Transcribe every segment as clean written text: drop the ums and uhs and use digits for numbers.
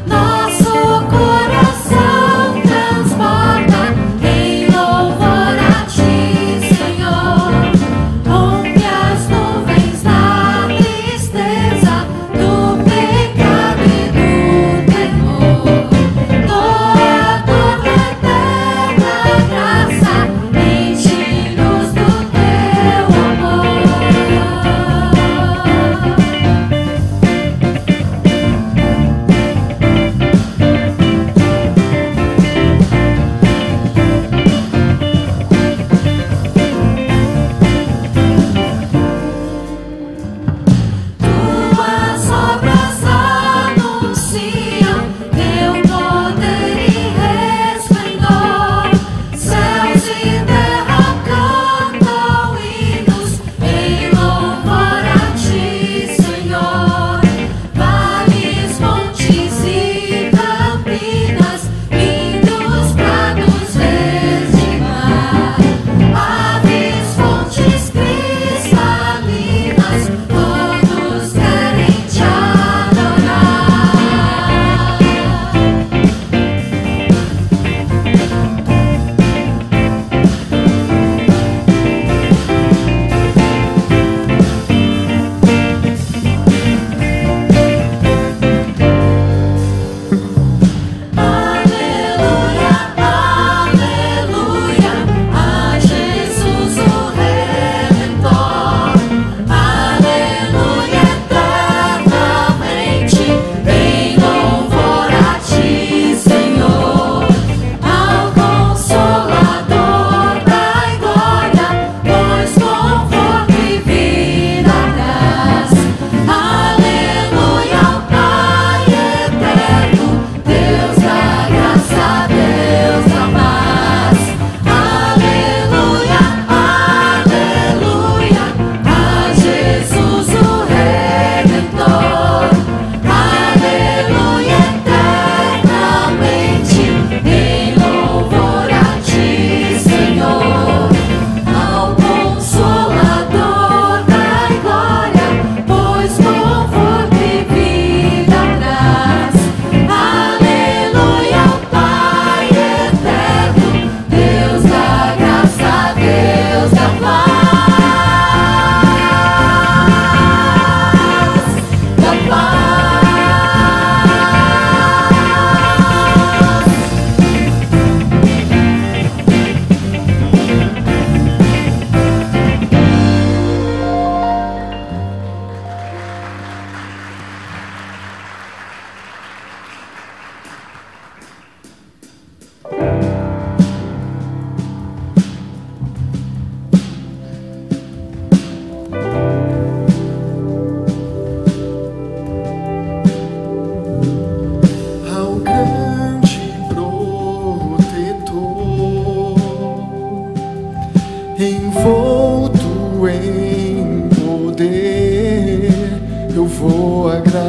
Nós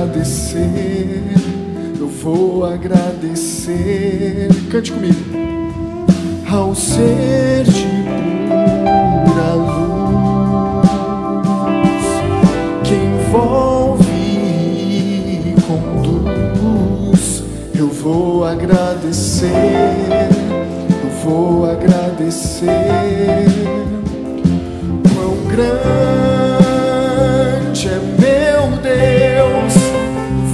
agradecer, eu vou agradecer. Cante comigo. Ao ser de pura luz que envolve e conduz, eu vou agradecer, eu vou agradecer. Quão grande é meu Deus,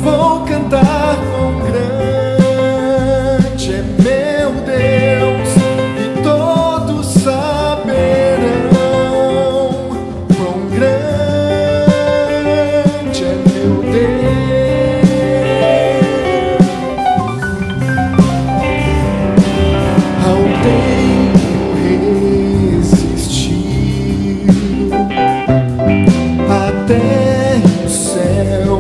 vou cantar. Quão grande é meu Deus, e todos saberão. Quão grande é meu Deus. Ao tempo resistiu, a terra e o céu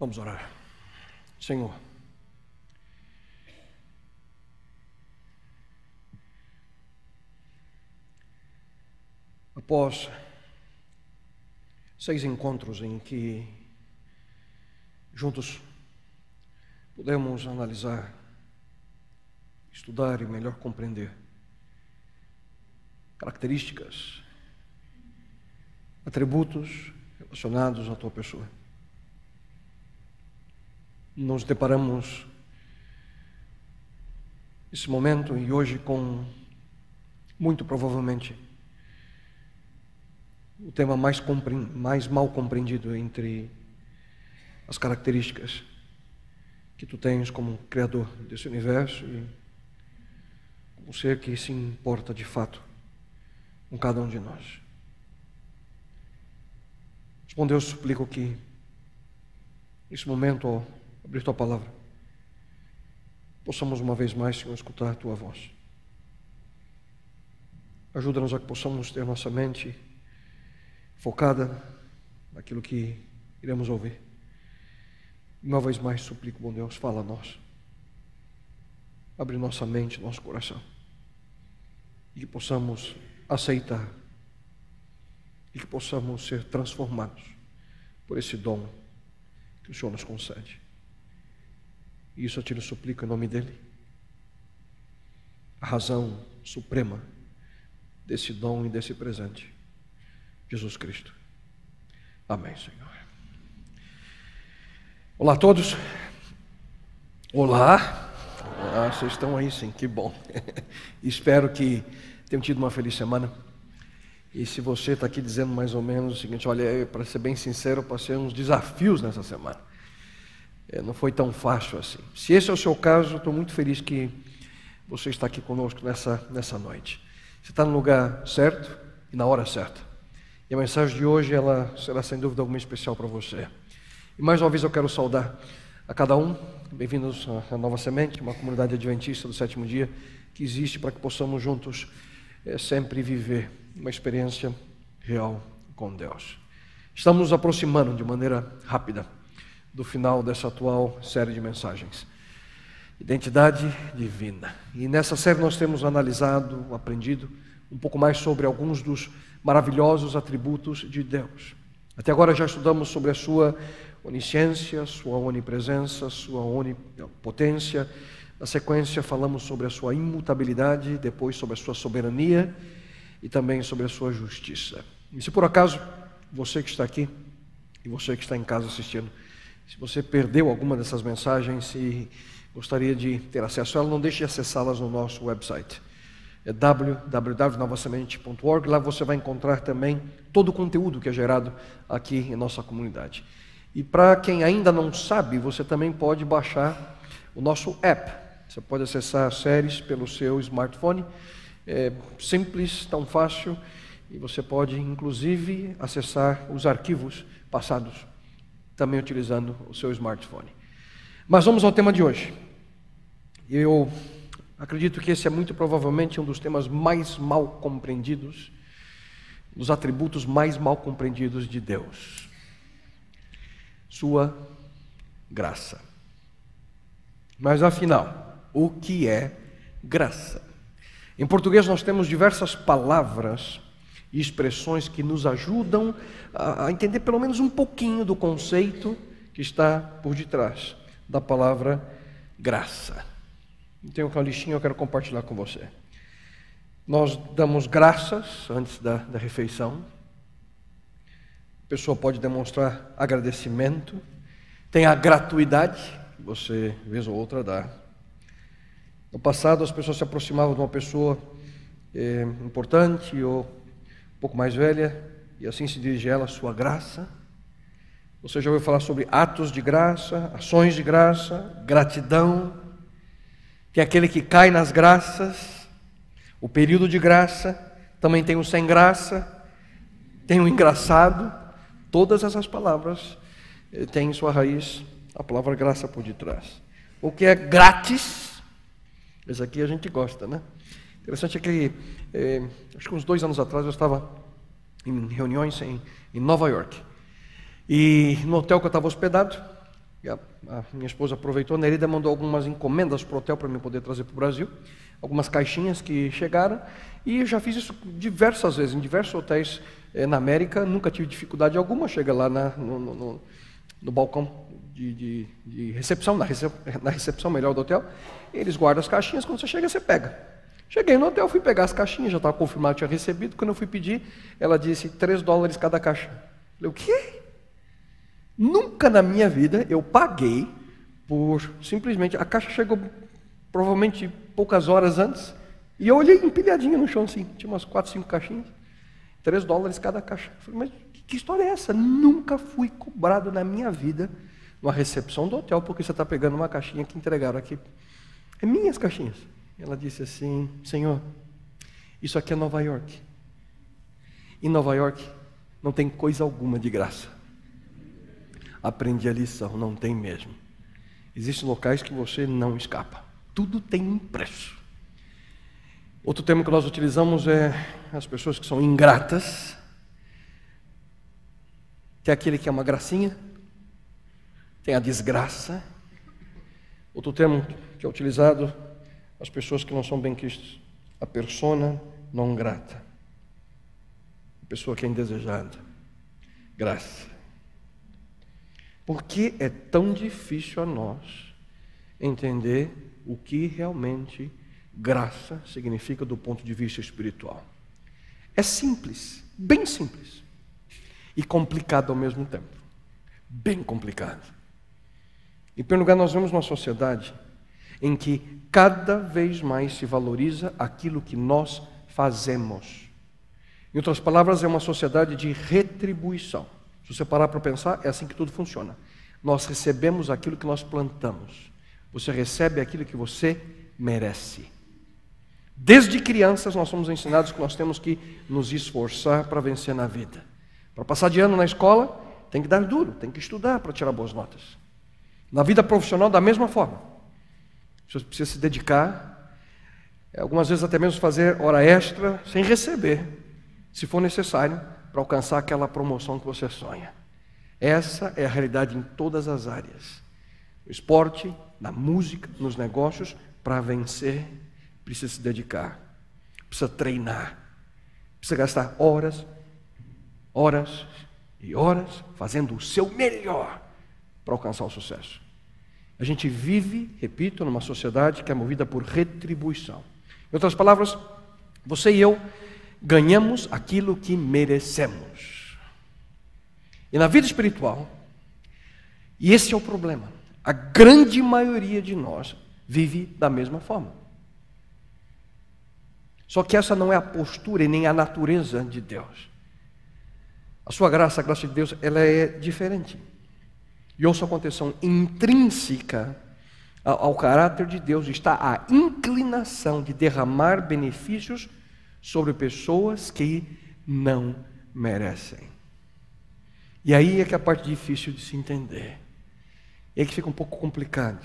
Vamos orar. Senhor, após 6 encontros em que juntos pudemos analisar, estudar e melhor compreender características, atributos relacionados à Tua pessoa, nos deparamos nesse momento e hoje com, muito provavelmente, o tema mais mal compreendido entre as características que Tu tens como Criador desse universo e como ser que se importa de fato com cada um de nós. Bom Deus, suplico que nesse momento, ao abrir Tua palavra, possamos uma vez mais, Senhor, escutar Tua voz. Ajuda-nos a que possamos ter nossa mente focada naquilo que iremos ouvir. Uma vez mais suplico, bom Deus, fala a nós. Abre nossa mente, nosso coração. E que possamos aceitar. E que possamos ser transformados por esse dom que o Senhor nos concede. E isso eu te suplico em nome dEle. A razão suprema desse dom e desse presente. Jesus Cristo. Amém, Senhor. Olá a todos. Olá. Vocês estão aí sim, que bom. Espero que tenham tido uma feliz semana. E se você está aqui dizendo mais ou menos o seguinte, olha, para ser bem sincero, eu passei uns desafios nessa semana. Não foi tão fácil assim. Se esse é o seu caso, estou muito feliz que você está aqui conosco nessa noite. Você está no lugar certo e na hora certa. E a mensagem de hoje, ela será sem dúvida alguma especial para você. E mais uma vez eu quero saudar a cada um. Bem-vindos à Nova Semente, uma comunidade adventista do sétimo dia, que existe para que possamos juntos sempre viver uma experiência real com Deus. Estamos nos aproximando de maneira rápida do final dessa atual série de mensagens. Identidade divina. E nessa série nós temos analisado, aprendido um pouco mais sobre alguns dos maravilhosos atributos de Deus. Até agora já estudamos sobre a sua onisciência, sua onipresença, sua onipotência. Na sequência falamos sobre a sua imutabilidade, depois sobre a sua soberania e também sobre a sua justiça. E se por acaso você que está aqui e você que está em casa assistindo, se você perdeu alguma dessas mensagens e gostaria de ter acesso a elas, não deixe de acessá-las no nosso website. É www.novasemente.org. Lá você vai encontrar também todo o conteúdo que é gerado aqui em nossa comunidade. E para quem ainda não sabe, você também pode baixar o nosso app. Você pode acessar as séries pelo seu smartphone. É simples, tão fácil. E você pode, inclusive, acessar os arquivos passados, também utilizando o seu smartphone. Mas vamos ao tema de hoje. Eu acredito que esse é muito provavelmente um dos temas mais mal compreendidos, dos atributos mais mal compreendidos de Deus. Sua graça. Mas afinal, o que é graça? Em português nós temos diversas palavras e expressões que nos ajudam a entender pelo menos um pouquinho do conceito que está por detrás da palavra graça. Tenho uma listinha que eu quero compartilhar com você. Nós damos graças antes da refeição. A pessoa pode demonstrar agradecimento. Tem a gratuidade, que você, vez ou outra, dá. No passado, as pessoas se aproximavam de uma pessoa importante ou um pouco mais velha, e assim se dirige a ela, sua graça. Você já ouviu falar sobre atos de graça, ações de graça, gratidão. Tem aquele que cai nas graças, o período de graça, também tem o sem graça, tem o engraçado. Todas essas palavras têm em sua raiz a palavra graça por detrás. O que é grátis, esse aqui a gente gosta, né? Interessante é que, acho que uns 2 anos atrás eu estava em reuniões em Nova York. E no hotel que eu estava hospedado, E a minha esposa aproveitou, a Nereida mandou algumas encomendas para o hotel para mim poder trazer para o Brasil, algumas caixinhas que chegaram, e eu já fiz isso diversas vezes, em diversos hotéis na América, nunca tive dificuldade alguma. Chega lá no balcão de recepção, na recepção melhor do hotel, eles guardam as caixinhas, quando você chega, você pega. Cheguei no hotel, fui pegar as caixinhas, já estava confirmado que tinha recebido. Quando eu fui pedir, ela disse $3 cada caixa. Eu falei, o quê? Nunca na minha vida eu paguei por simplesmente, a caixa chegou provavelmente poucas horas antes, e eu olhei empilhadinha no chão assim, tinha umas 4, 5 caixinhas, $3 cada caixa. Eu falei, mas que história é essa? Nunca fui cobrado na minha vida numa recepção do hotel, porque você está pegando uma caixinha que entregaram aqui. É minhas caixinhas. Ela disse assim, Senhor, isso aqui é Nova York. Em Nova York não tem coisa alguma de graça. Aprendi a lição, não tem mesmo. Existem locais que você não escapa. Tudo tem um preço. Outro termo que nós utilizamos é as pessoas que são ingratas. Tem aquele que é uma gracinha, tem a desgraça. Outro termo que é utilizado, as pessoas que não são bem-quistas, a persona não grata, a pessoa que é indesejada, graça. Por que é tão difícil a nós entender o que realmente graça significa do ponto de vista espiritual? É simples, bem simples, e complicado ao mesmo tempo, bem complicado. Em primeiro lugar, nós vemos uma sociedade em que cada vez mais se valoriza aquilo que nós fazemos. Em outras palavras, é uma sociedade de retribuição. Se você parar para pensar, é assim que tudo funciona. Nós recebemos aquilo que nós plantamos. Você recebe aquilo que você merece. Desde crianças nós somos ensinados que nós temos que nos esforçar para vencer na vida. Para passar de ano na escola, tem que dar duro, tem que estudar para tirar boas notas. Na vida profissional, da mesma forma. Você precisa se dedicar, algumas vezes até mesmo fazer hora extra, sem receber, se for necessário, para alcançar aquela promoção que você sonha. Essa é a realidade em todas as áreas. No esporte, na música, nos negócios, para vencer, precisa se dedicar, precisa treinar, precisa gastar horas, horas e horas, fazendo o seu melhor para alcançar o sucesso. A gente vive, repito, numa sociedade que é movida por retribuição. Em outras palavras, você e eu ganhamos aquilo que merecemos. E na vida espiritual, e esse é o problema, a grande maioria de nós vive da mesma forma. Só que essa não é a postura e nem a natureza de Deus. A sua graça, a graça de Deus, ela é diferente. E ouça a condição intrínseca ao caráter de Deus está a inclinação de derramar benefícios sobre pessoas que não merecem. E aí é que é a parte difícil de se entender. É que fica um pouco complicado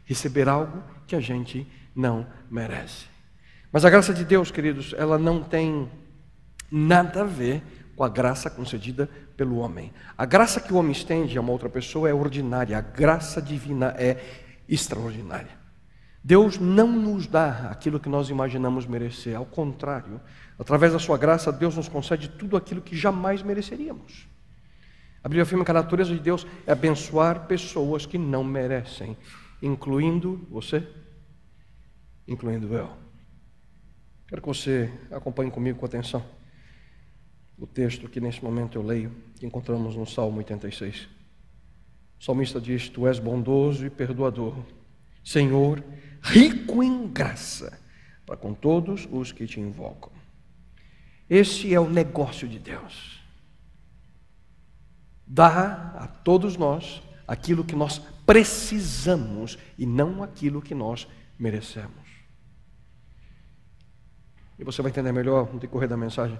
receber algo que a gente não merece. Mas a graça de Deus, queridos, ela não tem nada a ver com a graça concedida pelo homem. A graça que o homem estende a uma outra pessoa é ordinária, a graça divina é extraordinária. Deus não nos dá aquilo que nós imaginamos merecer, ao contrário, através da sua graça, Deus nos concede tudo aquilo que jamais mereceríamos. A Bíblia afirma que a natureza de Deus é abençoar pessoas que não merecem, incluindo você, incluindo eu. Quero que você acompanhe comigo com atenção o texto que nesse momento eu leio, que encontramos no Salmo 86. O salmista diz: Tu és bondoso e perdoador, Senhor, rico em graça, para com todos os que te invocam. Esse é o negócio de Deus. Dá a todos nós aquilo que nós precisamos e não aquilo que nós merecemos. E você vai entender melhor no decorrer da mensagem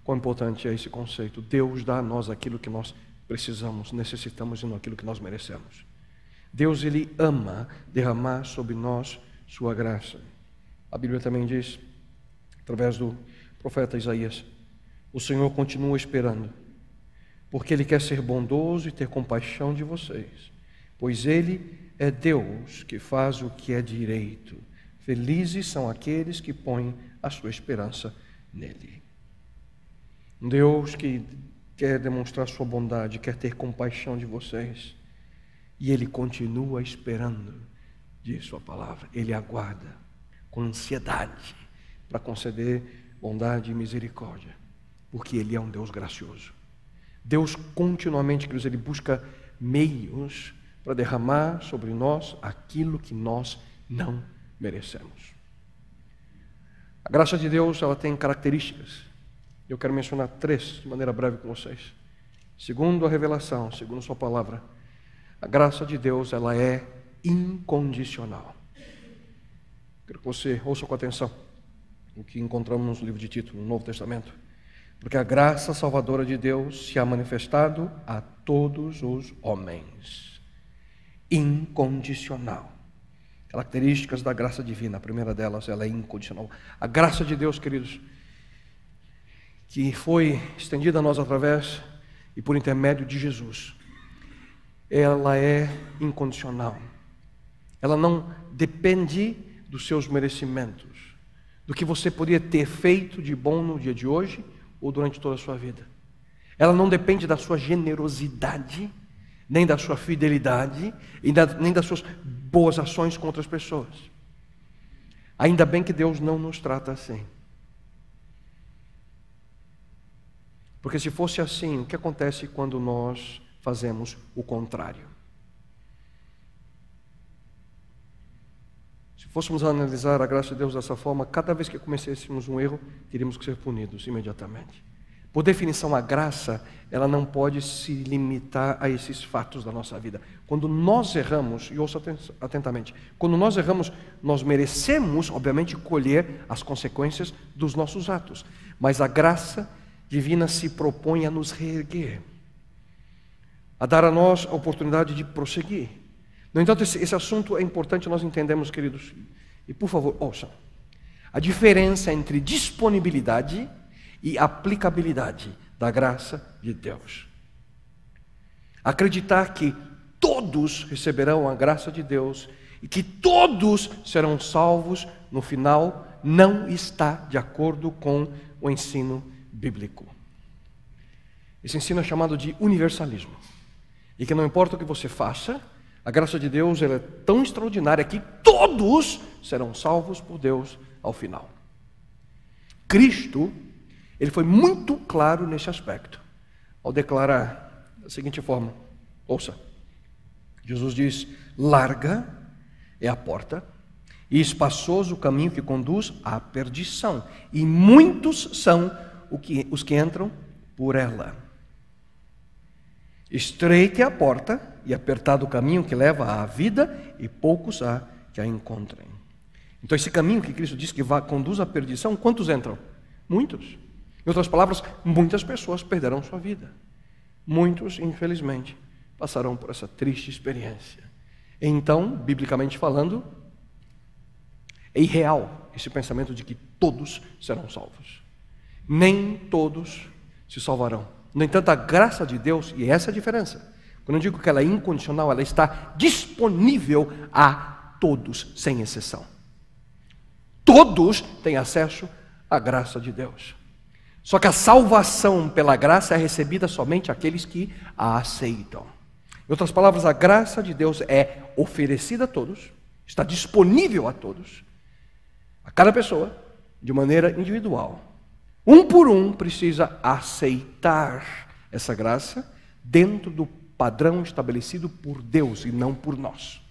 quão importante é esse conceito. Deus dá a nós aquilo que nós precisamos, necessitamos e não aquilo que nós merecemos. Deus, Ele ama derramar sobre nós sua graça. A Bíblia também diz, através do profeta Isaías, o Senhor continua esperando, porque Ele quer ser bondoso e ter compaixão de vocês, pois Ele é Deus que faz o que é direito. Felizes são aqueles que põem a sua esperança nele. Um Deus que quer demonstrar sua bondade, quer ter compaixão de vocês. E Ele continua esperando, diz sua palavra. Ele aguarda com ansiedade para conceder bondade e misericórdia, porque Ele é um Deus gracioso. Deus continuamente, queridos, Ele busca meios para derramar sobre nós aquilo que nós não merecemos. A graça de Deus, ela tem características. Eu quero mencionar 3 de maneira breve com vocês. Segundo a revelação, segundo sua palavra, a graça de Deus, ela é incondicional. Quero que você ouça com atenção o que encontramos no livro de Tito, no Novo Testamento. Porque a graça salvadora de Deus se ha manifestado a todos os homens. Incondicional. Características da graça divina. A primeira delas, ela é incondicional. A graça de Deus, queridos, que foi estendida a nós através e por intermédio de Jesus, ela é incondicional. Ela não depende dos seus merecimentos, do que você poderia ter feito de bom no dia de hoje ou durante toda a sua vida. Ela não depende da sua generosidade, nem da sua fidelidade, nem das suas boas ações com outras pessoas. Ainda bem que Deus não nos trata assim. Porque se fosse assim, o que acontece quando nós fazemos o contrário? Se fôssemos analisar a graça de Deus dessa forma, cada vez que cometêssemos um erro, teríamos que ser punidos imediatamente. Por definição, a graça, ela não pode se limitar a esses fatos da nossa vida. Quando nós erramos, e ouça atentamente, quando nós erramos, nós merecemos, obviamente, colher as consequências dos nossos atos. Mas a graça divina se propõe a nos reerguer, a dar a nós a oportunidade de prosseguir. No entanto, esse assunto é importante nós entendemos, queridos, e por favor, ouçam, a diferença entre disponibilidade e aplicabilidade da graça de Deus. Acreditar que todos receberão a graça de Deus e que todos serão salvos no final não está de acordo com o ensino bíblico. Esse ensino é chamado de universalismo. E que não importa o que você faça, a graça de Deus ela é tão extraordinária que todos serão salvos por Deus ao final. Cristo, ele foi muito claro nesse aspecto, ao declarar da seguinte forma, ouça, Jesus diz, larga é a porta e espaçoso o caminho que conduz à perdição, e muitos são os que entram por ela. Estreita é a porta e apertado o caminho que leva à vida, e poucos há que a encontrem. Então esse caminho que Cristo diz que conduz à perdição, quantos entram? Muitos. Em outras palavras, muitas pessoas perderão sua vida. Muitos, infelizmente, passarão por essa triste experiência. Então, biblicamente falando, é irreal esse pensamento de que todos serão salvos. Nem todos se salvarão. No entanto, a graça de Deus, e essa é a diferença. Quando eu digo que ela é incondicional, ela está disponível a todos, sem exceção. Todos têm acesso à graça de Deus. Só que a salvação pela graça é recebida somente àqueles que a aceitam. Em outras palavras, a graça de Deus é oferecida a todos, está disponível a todos, a cada pessoa, de maneira individual. Um por um precisa aceitar essa graça dentro do padrão estabelecido por Deus e não por nós.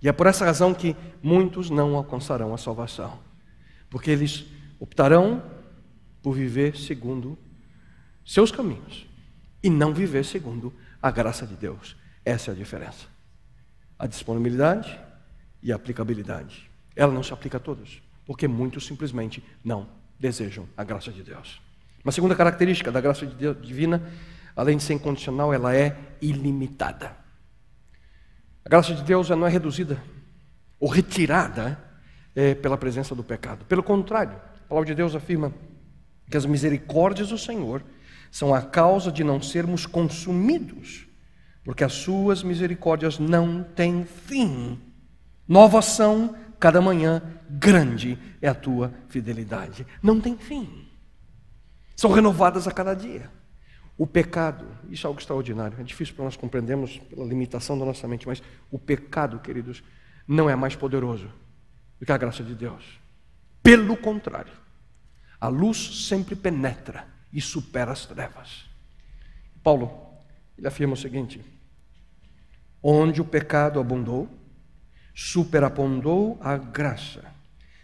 E é por essa razão que muitos não alcançarão a salvação, porque eles optarão por viver segundo seus caminhos e não viver segundo a graça de Deus. Essa é a diferença. A disponibilidade e a aplicabilidade. Ela não se aplica a todos, porque muitos simplesmente não desejam a graça de Deus. Uma segunda característica da graça de Deus divina, além de ser incondicional, ela é ilimitada. A graça de Deus não é reduzida ou retirada pela presença do pecado. Pelo contrário, a palavra de Deus afirma que as misericórdias do Senhor são a causa de não sermos consumidos porque as suas misericórdias não têm fim. Novas são cada manhã, grande é a tua fidelidade. Não tem fim. São renovadas a cada dia. O pecado, isso é algo extraordinário. É difícil para nós compreendermos pela limitação da nossa mente, mas o pecado, queridos, não é mais poderoso do que a graça de Deus. Pelo contrário, a luz sempre penetra e supera as trevas. Paulo, ele afirma o seguinte: onde o pecado abundou, superabundou a graça,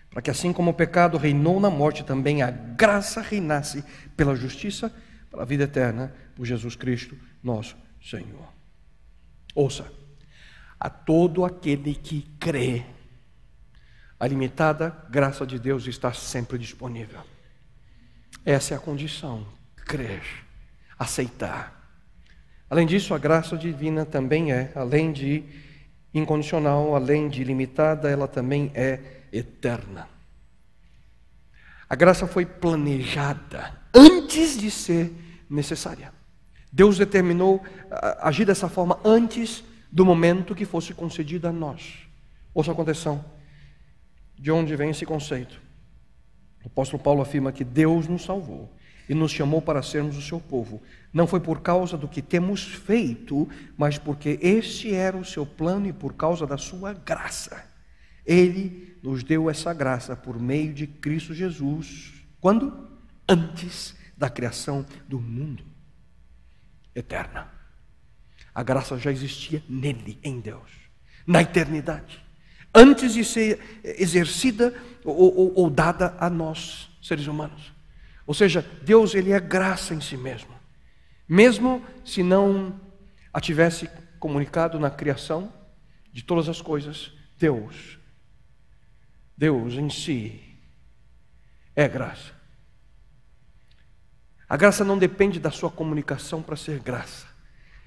para que assim como o pecado reinou na morte, também a graça reinasse pela justiça, para a vida eterna, por Jesus Cristo, nosso Senhor. Ouça, a todo aquele que crê, a limitada graça de Deus está sempre disponível. Essa é a condição: crer, aceitar. Além disso, a graça divina também é, além de incondicional, além de limitada, ela também é eterna. A graça foi planejada antes de ser necessária. Deus determinou agir dessa forma antes do momento que fosse concedida a nós. Ouça a condição. De onde vem esse conceito? O apóstolo Paulo afirma que Deus nos salvou e nos chamou para sermos o seu povo. Não foi por causa do que temos feito, mas porque este era o seu plano e por causa da sua graça. Ele nos deu essa graça por meio de Cristo Jesus. Quando? Antes da criação do mundo. Eterna. A graça já existia nele, em Deus, na eternidade, antes de ser exercida ou dada a nós, seres humanos. Ou seja, Deus, ele é graça em si mesmo. Mesmo se não a tivesse comunicado na criação de todas as coisas, Deus em si é graça. A graça não depende da sua comunicação para ser graça.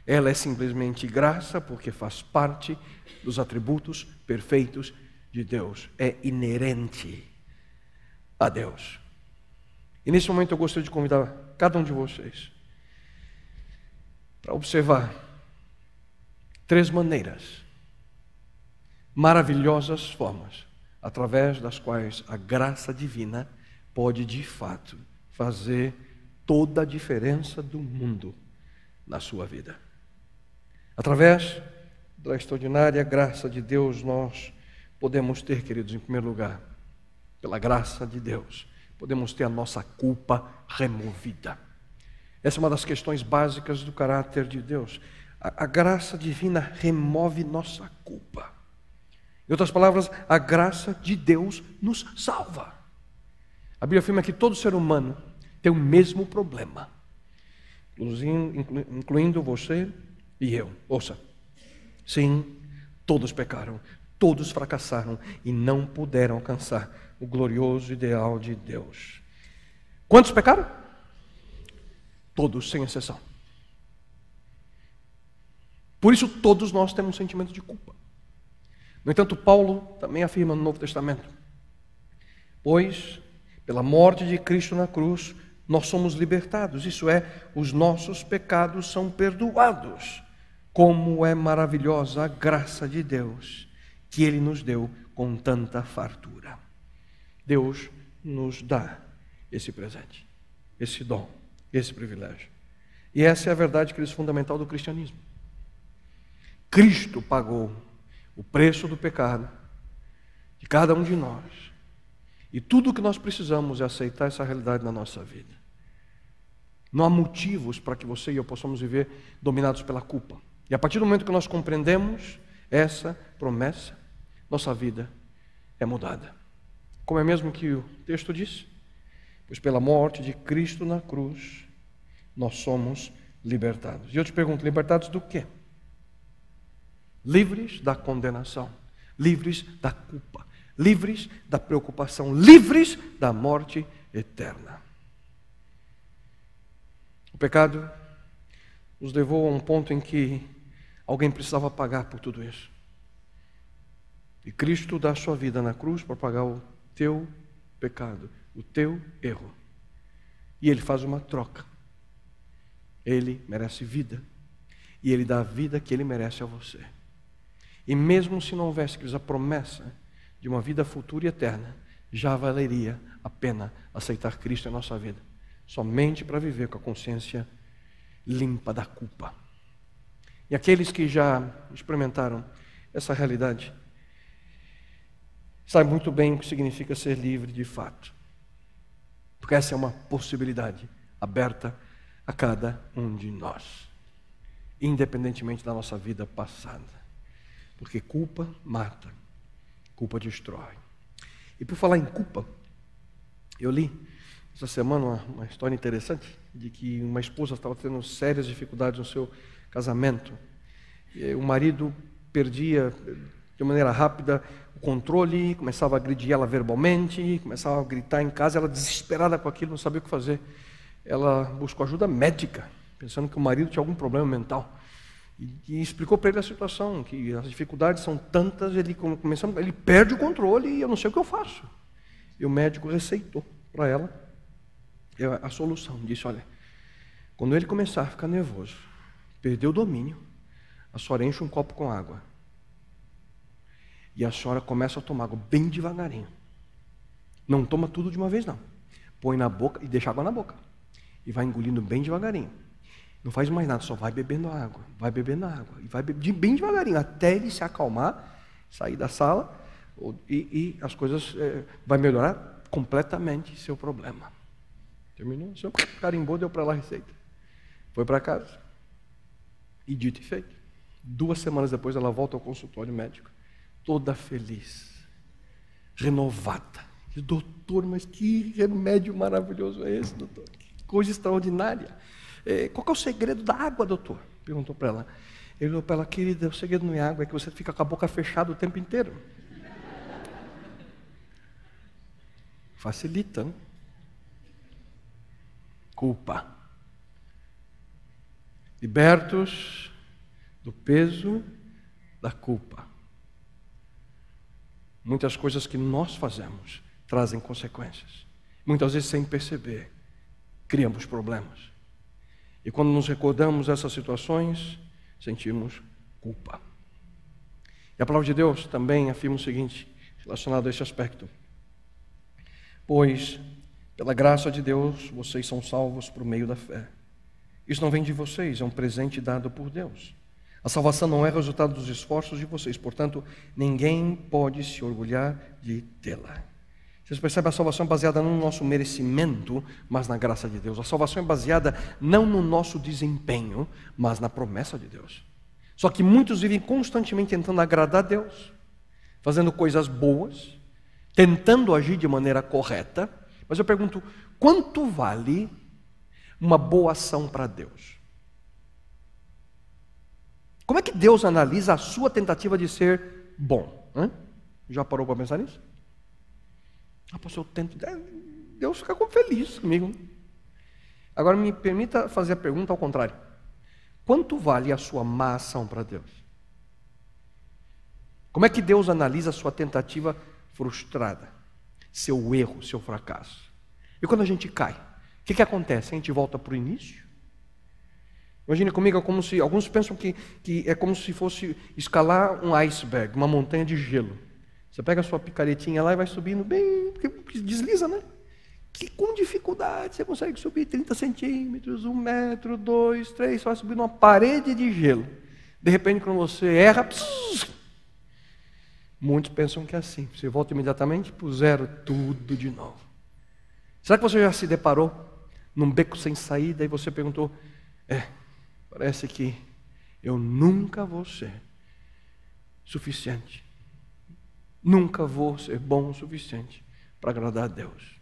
Ela é simplesmente graça porque faz parte dos atributos perfeitos de Deus. É inerente a Deus. E nesse momento eu gostaria de convidar cada um de vocês para observar 3 maneiras, maravilhosas formas, através das quais a graça divina pode de fato fazer toda a diferença do mundo na sua vida. Através da extraordinária graça de Deus, nós podemos ter, queridos, em primeiro lugar, pela graça de Deus, podemos ter a nossa culpa removida. Essa é uma das questões básicas do caráter de Deus. A graça divina remove nossa culpa. Em outras palavras, a graça de Deus nos salva. A Bíblia afirma que todo ser humano tem o mesmo problema, incluindo você e eu. Ouça, sim, todos pecaram, todos fracassaram e não puderam alcançar o glorioso ideal de Deus. Quantos pecaram? Todos, sem exceção. Por isso todos nós temos sentimento de culpa. No entanto, Paulo também afirma no Novo Testamento: pois, pela morte de Cristo na cruz, nós somos libertados, isso é, os nossos pecados são perdoados. Como é maravilhosa a graça de Deus, que Ele nos deu com tanta fartura. Deus nos dá esse presente, esse dom, esse privilégio. E essa é a verdade, queridos, fundamental do cristianismo. Cristo pagou o preço do pecado de cada um de nós. E tudo o que nós precisamos é aceitar essa realidade na nossa vida. Não há motivos para que você e eu possamos viver dominados pela culpa. E a partir do momento que nós compreendemos essa promessa, nossa vida é mudada. Como é mesmo que o texto diz? Pois pela morte de Cristo na cruz, nós somos libertados. E eu te pergunto, libertados do quê? Livres da condenação, livres da culpa, livres da preocupação, livres da morte eterna. O pecado nos levou a um ponto em que alguém precisava pagar por tudo isso. E Cristo dá a sua vida na cruz para pagar o teu pecado, o teu erro. E Ele faz uma troca. Ele merece vida. e Ele dá a vida que Ele merece a você. E mesmo se não houvesse, queridos, a promessa de uma vida futura e eterna, já valeria a pena aceitar Cristo em nossa vida, somente para viver com a consciência limpa da culpa. E aqueles que já experimentaram essa realidade sabem muito bem o que significa ser livre de fato, porque essa é uma possibilidade aberta a cada um de nós, independentemente da nossa vida passada, porque culpa mata, culpa destrói. E por falar em culpa, eu li essa semana uma história interessante de que uma esposa estava tendo sérias dificuldades no seu casamento. E o marido perdia de maneira rápida o controle, começava a agredir ela verbalmente, começava a gritar em casa, ela desesperada com aquilo, não sabia o que fazer. Ela buscou ajuda médica, pensando que o marido tinha algum problema mental. E explicou para ele a situação, que as dificuldades são tantas, ele perde o controle e eu não sei o que eu faço. E o médico receitou para ela a solução. Disse, olha, quando ele começar a ficar nervoso, perder o domínio, a senhora enche um copo com água. E a senhora começa a tomar água bem devagarinho. Não toma tudo de uma vez não. Põe na boca e deixa água na boca. E vai engolindo bem devagarinho. Não faz mais nada, só vai bebendo água. Vai bebendo água. E vai bem devagarinho, até ele se acalmar, sair da sala. E as coisas vai melhorar completamente seu problema. Terminou, o senhor carimbou, deu para lá a receita. Foi para casa. E dito e feito. 2 semanas depois ela volta ao consultório médico, toda feliz, renovada. E, doutor, mas que remédio maravilhoso é esse, doutor? Que coisa extraordinária. Qual que é o segredo da água, doutor? Perguntou para ela. Ele falou para ela, querida, o segredo não é água, é que você fica com a boca fechada o tempo inteiro. Facilita, né? Culpa. Libertos do peso da culpa. Muitas coisas que nós fazemos trazem consequências. Muitas vezes, sem perceber, criamos problemas. E quando nos recordamos dessas situações, sentimos culpa. E a palavra de Deus também afirma o seguinte, relacionado a esse aspecto. Pois, pela graça de Deus, vocês são salvos por meio da fé. Isso não vem de vocês, é um presente dado por Deus. A salvação não é resultado dos esforços de vocês, portanto, ninguém pode se orgulhar de tê-la. Vocês percebem, a salvação é baseada não no nosso merecimento, mas na graça de Deus. A salvação é baseada não no nosso desempenho, mas na promessa de Deus. Só que muitos vivem constantemente tentando agradar a Deus, fazendo coisas boas, tentando agir de maneira correta. Mas eu pergunto, quanto vale uma boa ação para Deus? Como é que Deus analisa a sua tentativa de ser bom? Já parou para pensar nisso? Pastor, eu tento. Deus fica feliz comigo. Agora me permita fazer a pergunta ao contrário. Quanto vale a sua má ação para Deus? Como é que Deus analisa a sua tentativa frustrada? Seu erro, seu fracasso? E quando a gente cai, o que acontece? A gente volta para o início? Imagine comigo, é como se, alguns pensam que é como se fosse escalar um iceberg, uma montanha de gelo. Você pega a sua picaretinha lá e vai subindo bem, porque desliza, né? Que com dificuldade você consegue subir 30 centímetros, 1 metro, 2, 3, você vai subir numa parede de gelo. De repente, quando você erra, muitos pensam que é assim, você volta imediatamente para o zero, tudo de novo. Será que você já se deparou num beco sem saída e você perguntou, parece que eu nunca vou ser suficiente. Nunca vou ser bom o suficiente para agradar a Deus.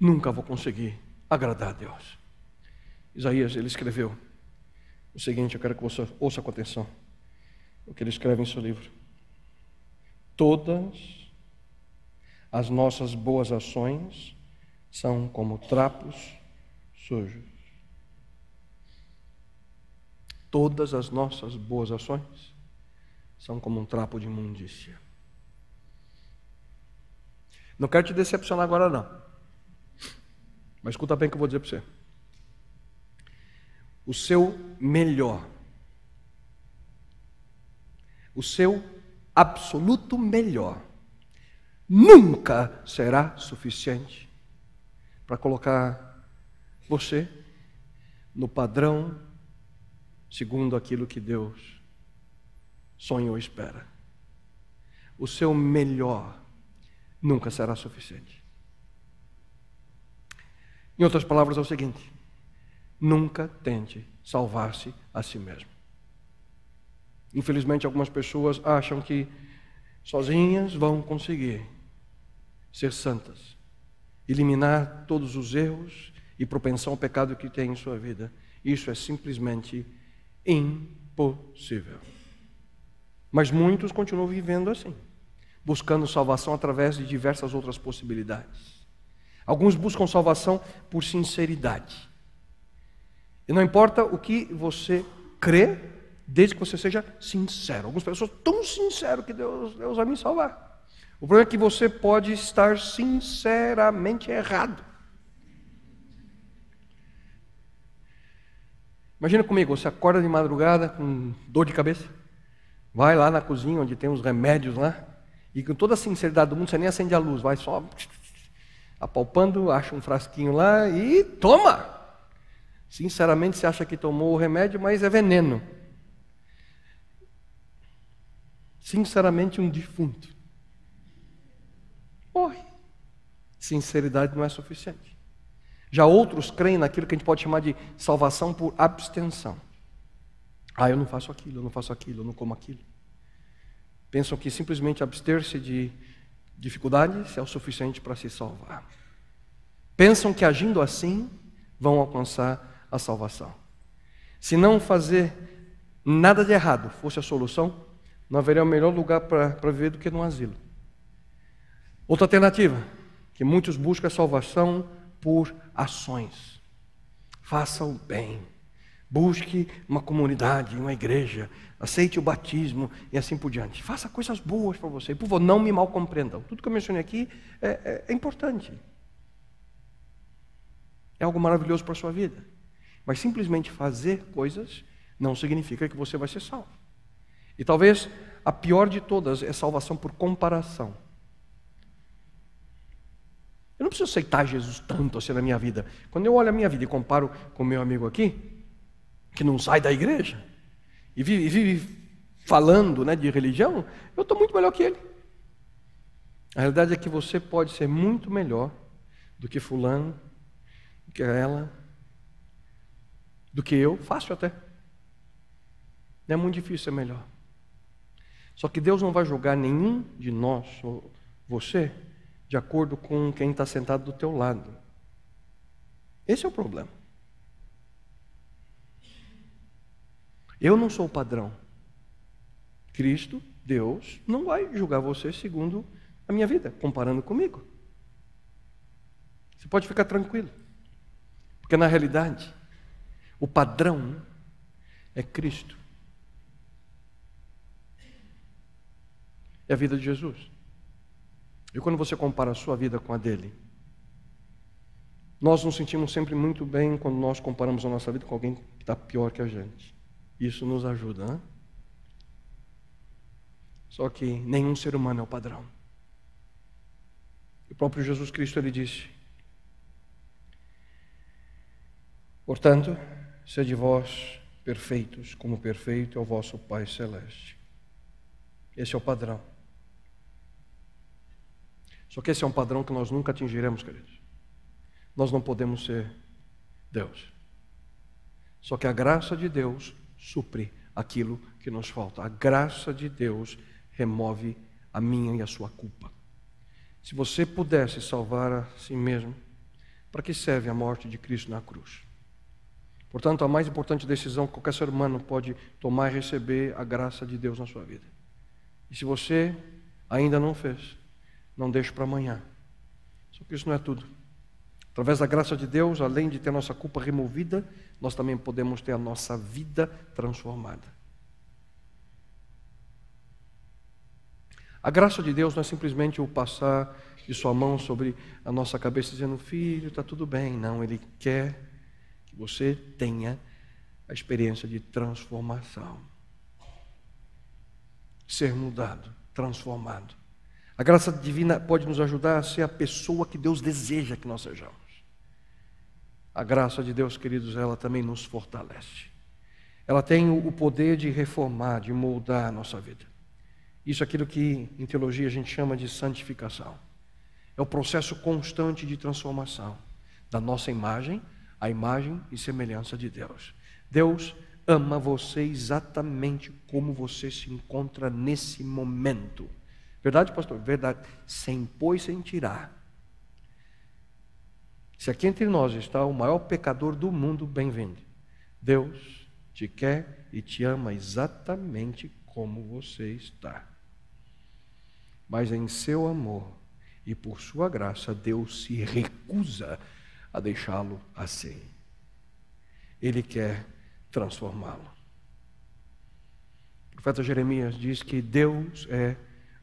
Nunca vou conseguir agradar a Deus. Isaías, ele escreveu o seguinte, eu quero que você ouça com atenção o que ele escreve em seu livro. Todas as nossas boas ações são como trapos sujos. Todas as nossas boas ações são como um trapo de imundícia. Não quero te decepcionar agora não. Mas escuta bem o que eu vou dizer para você. o seu melhor, o seu absoluto melhor, nunca será suficiente para colocar você no padrão segundo aquilo que Deus sonhou e espera. O seu melhor nunca será suficiente. Em outras palavras, é o seguinte: nunca tente salvar-se a si mesmo. Infelizmente, algumas pessoas acham que sozinhas vão conseguir ser santas, eliminar todos os erros e propensão ao pecado que tem em sua vida. Isso é simplesmente impossível. Mas muitos continuam vivendo assim, buscando salvação através de diversas outras possibilidades. Alguns buscam salvação por sinceridade. E não importa o que você crê, desde que você seja sincero. Algumas pessoas tão sinceras que Deus vai me salvar. O problema é que você pode estar sinceramente errado. Imagina comigo, você acorda de madrugada com dor de cabeça, vai lá na cozinha onde tem os remédios lá, e com toda a sinceridade do mundo, você nem acende a luz, vai só apalpando, acha um frasquinho lá e toma! Sinceramente você acha que tomou o remédio, mas é veneno. Sinceramente um defunto morre. Sinceridade não é suficiente. Já outros creem naquilo que a gente pode chamar de salvação por abstenção. Eu não faço aquilo, eu não faço aquilo, eu não como aquilo. Pensam que simplesmente abster-se de dificuldades é o suficiente para se salvar. Pensam que agindo assim vão alcançar a salvação. Se não fazer nada de errado fosse a solução, não haveria o melhor lugar para viver do que num asilo. Outra alternativa, que muitos buscam a salvação por ações. Faça o bem. Busque uma comunidade, uma igreja. Aceite o batismo e assim por diante. Faça coisas boas para você. Por favor, não me mal compreendam. Tudo que eu mencionei aqui é importante. É algo maravilhoso para a sua vida. Mas simplesmente fazer coisas não significa que você vai ser salvo. E talvez a pior de todas é salvação por comparação. Eu não preciso aceitar Jesus tanto assim na minha vida. Quando eu olho a minha vida e comparo com o meu amigo aqui, que não sai da igreja, e vive falando, de religião, eu estou muito melhor que ele. A realidade é que você pode ser muito melhor do que fulano, do que ela, do que eu, fácil até. Não é muito difícil ser melhor. Só que Deus não vai julgar nenhum de nós, ou você, de acordo com quem está sentado do teu lado. Esse é o problema. Eu não sou o padrão. Cristo, Deus, não vai julgar você segundo a minha vida, comparando comigo. Você pode ficar tranquilo. Porque na realidade, o padrão é Cristo. É a vida de Jesus. E quando você compara a sua vida com a dele, nós nos sentimos sempre muito bem quando nós comparamos a nossa vida com alguém que está pior que a gente. Isso nos ajuda, né? Só que nenhum ser humano é o padrão. O próprio Jesus Cristo, ele disse: portanto, sede vós perfeitos, como perfeito é o vosso Pai Celeste. Esse é o padrão. Só que esse é um padrão que nós nunca atingiremos, queridos. Nós não podemos ser Deus. Só que a graça de Deus supre aquilo que nos falta. A graça de Deus remove a minha e a sua culpa. Se você pudesse salvar a si mesmo, para que serve a morte de Cristo na cruz? Portanto, a mais importante decisão que qualquer ser humano pode tomar é receber a graça de Deus na sua vida. E se você ainda não fez, não deixe para amanhã. Só que isso não é tudo. Através da graça de Deus, além de ter nossa culpa removida, nós também podemos ter a nossa vida transformada. A graça de Deus não é simplesmente o passar de sua mão sobre a nossa cabeça dizendo: filho, está tudo bem. Não, Ele quer que você tenha a experiência de transformação. Ser mudado, transformado. A graça divina pode nos ajudar a ser a pessoa que Deus deseja que nós sejamos. A graça de Deus, queridos, ela também nos fortalece. Ela tem o poder de reformar, de moldar a nossa vida. Isso é aquilo que em teologia a gente chama de santificação. É o processo constante de transformação da nossa imagem à imagem e semelhança de Deus. Deus ama você exatamente como você se encontra nesse momento. Verdade, pastor? Verdade. Sem pôr e sem tirar. Se aqui entre nós está o maior pecador do mundo, bem-vindo. Deus te quer e te ama exatamente como você está. Mas em seu amor e por sua graça, Deus se recusa a deixá-lo assim. Ele quer transformá-lo. O profeta Jeremias diz que Deus é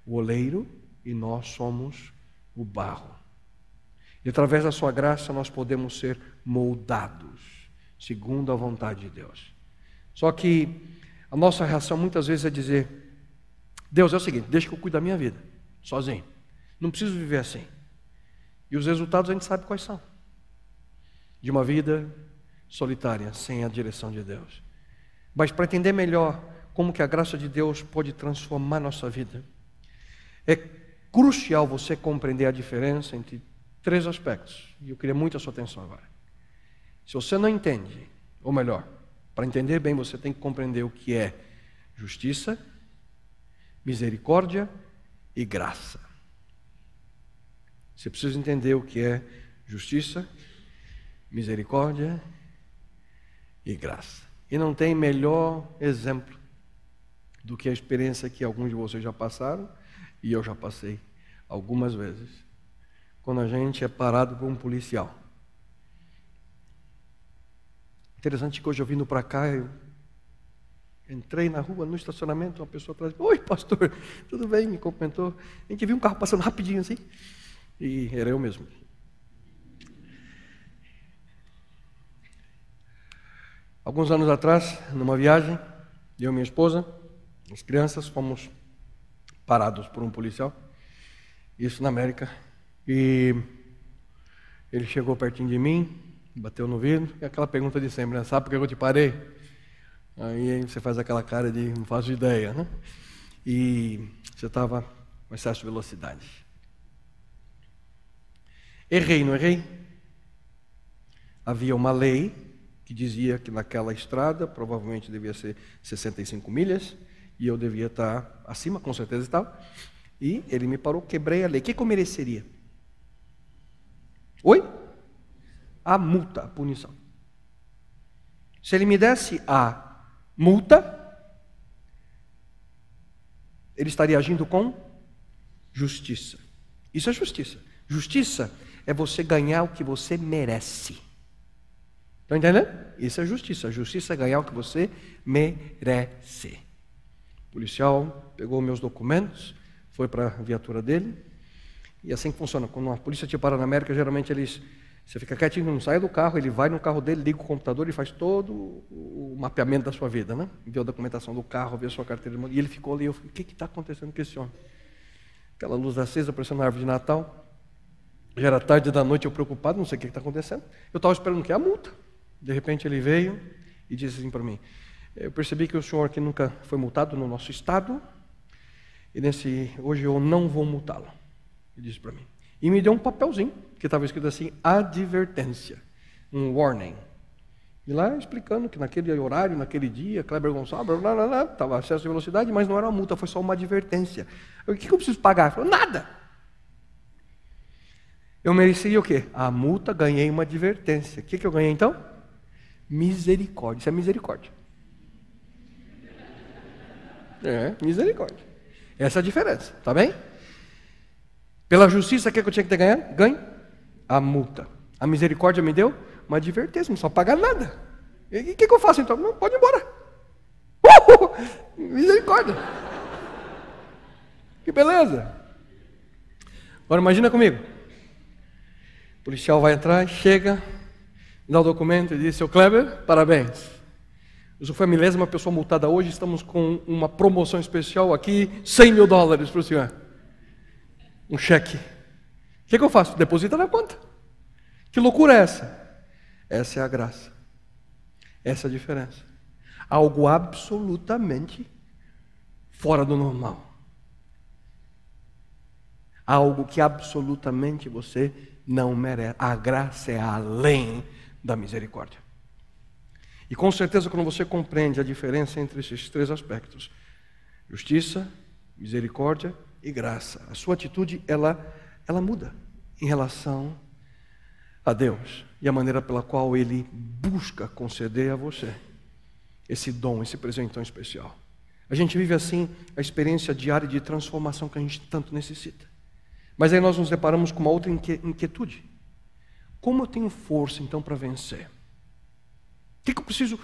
o oleiro e nós somos o barro. E através da sua graça nós podemos ser moldados segundo a vontade de Deus. Só que a nossa reação muitas vezes é dizer: Deus, é o seguinte, deixa que eu cuido da minha vida, sozinho. Não preciso viver assim. E os resultados a gente sabe quais são. De uma vida solitária, sem a direção de Deus. Mas para entender melhor como que a graça de Deus pode transformar nossa vida, é crucial você compreender a diferença entre 3 aspectos. E eu queria muito a sua atenção agora. Se você não entende, ou melhor, para entender bem você tem que compreender o que é justiça, misericórdia e graça. Você precisa entender o que é justiça, misericórdia e graça. E não tem melhor exemplo do que a experiência que alguns de vocês já passaram, e eu já passei algumas vezes, quando a gente é parado por um policial. Interessante que hoje eu vindo para cá, eu entrei na rua, no estacionamento, uma pessoa atrás, oi pastor, tudo bem? Me cumprimentou. A gente viu um carro passando rapidinho assim, e era eu mesmo. Alguns anos atrás, numa viagem, eu e minha esposa, as crianças, fomos parados por um policial, isso na América, e ele chegou pertinho de mim, bateu no vidro, e aquela pergunta de sempre, né? Sabe por que eu te parei? Aí você faz aquela cara de não faço ideia, né? E você estava com excesso de velocidade. Errei, não errei? Havia uma lei que dizia que naquela estrada provavelmente devia ser 65 milhas e eu devia estar acima, com certeza estava. E ele me parou, quebrei a lei. O que eu mereceria? Oi? A multa, a punição. Se ele me desse a multa, ele estaria agindo com justiça. Isso é justiça. Justiça é você ganhar o que você merece. Estão entendendo? Isso é justiça. A justiça é ganhar o que você merece. O policial pegou meus documentos, foi para a viatura dele, e assim que funciona. Quando a polícia te para na América, geralmente você fica quietinho, não sai do carro, ele vai no carro dele, liga o computador e faz todo o mapeamento da sua vida, né? Vê a documentação do carro, vê a sua carteira de motorista, e ele ficou ali, eu falei, o que está acontecendo com esse homem? Aquela luz acesa, parecendo uma árvore de Natal, já era tarde da noite, eu preocupado, não sei o que está acontecendo, eu estava esperando que a multa. De repente ele veio e disse assim para mim, eu percebi que o senhor aqui nunca foi multado no nosso estado, e hoje eu não vou multá-lo. Ele disse para mim. E me deu um papelzinho, que estava escrito assim, advertência, um warning. E lá explicando que naquele horário, naquele dia, Kleber Gonçalves, estava excesso de velocidade, mas não era uma multa, foi só uma advertência. O que eu preciso pagar? Ele falou, nada. Eu mereceria o quê? A multa, ganhei uma advertência. O que eu ganhei então? Misericórdia. Isso é misericórdia. É, misericórdia. Essa é a diferença, tá bem? Pela justiça, o que eu tinha que ter ganhado? Ganho a multa. A misericórdia me deu uma advertência, não só pagar nada. E o que eu faço então? Não, pode ir embora. Misericórdia. Que beleza. Agora imagina comigo. O policial vai entrar, chega, me dá o documento e diz, seu Kleber, parabéns. Eu sou a milésima pessoa multada hoje, estamos com uma promoção especial aqui, $100 mil para o senhor. Um cheque. O que eu faço? Deposita na conta. Que loucura é essa? Essa é a graça. Essa é a diferença. Algo absolutamente fora do normal. Algo que absolutamente você não merece. A graça é além da misericórdia. E com certeza, quando você compreende a diferença entre esses três aspectos, justiça, misericórdia e graça, a sua atitude, ela muda em relação a Deus e a maneira pela qual Ele busca conceder a você esse dom, esse presente tão especial. A gente vive assim a experiência diária de transformação que a gente tanto necessita. Mas aí nós nos deparamos com uma outra inquietude. Como eu tenho força então para vencer? O que eu preciso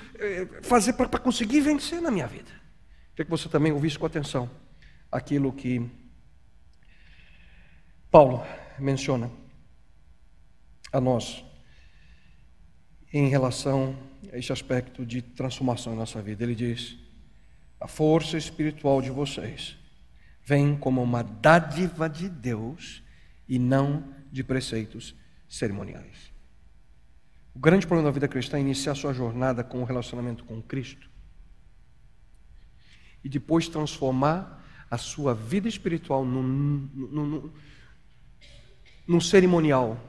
fazer para conseguir vencer na minha vida? Queria que você também ouvisse com atenção aquilo que Paulo menciona a nós em relação a este aspecto de transformação em nossa vida. Ele diz: a força espiritual de vocês vem como uma dádiva de Deus e não de preceitos cerimoniais. O grande problema da vida cristã é iniciar sua jornada com o relacionamento com Cristo e depois transformar a sua vida espiritual num cerimonial.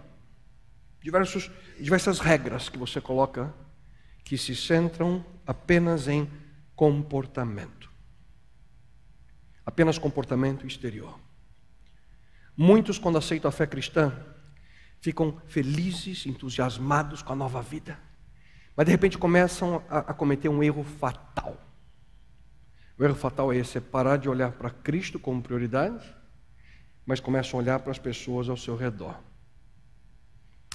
Diversas regras que você coloca que se centram apenas em comportamento. Apenas comportamento exterior. Muitos, quando aceitam a fé cristã, ficam felizes, entusiasmados com a nova vida, mas de repente começam a cometer um erro fatal. O erro fatal é esse: é parar de olhar para Cristo como prioridade, mas começam a olhar para as pessoas ao seu redor.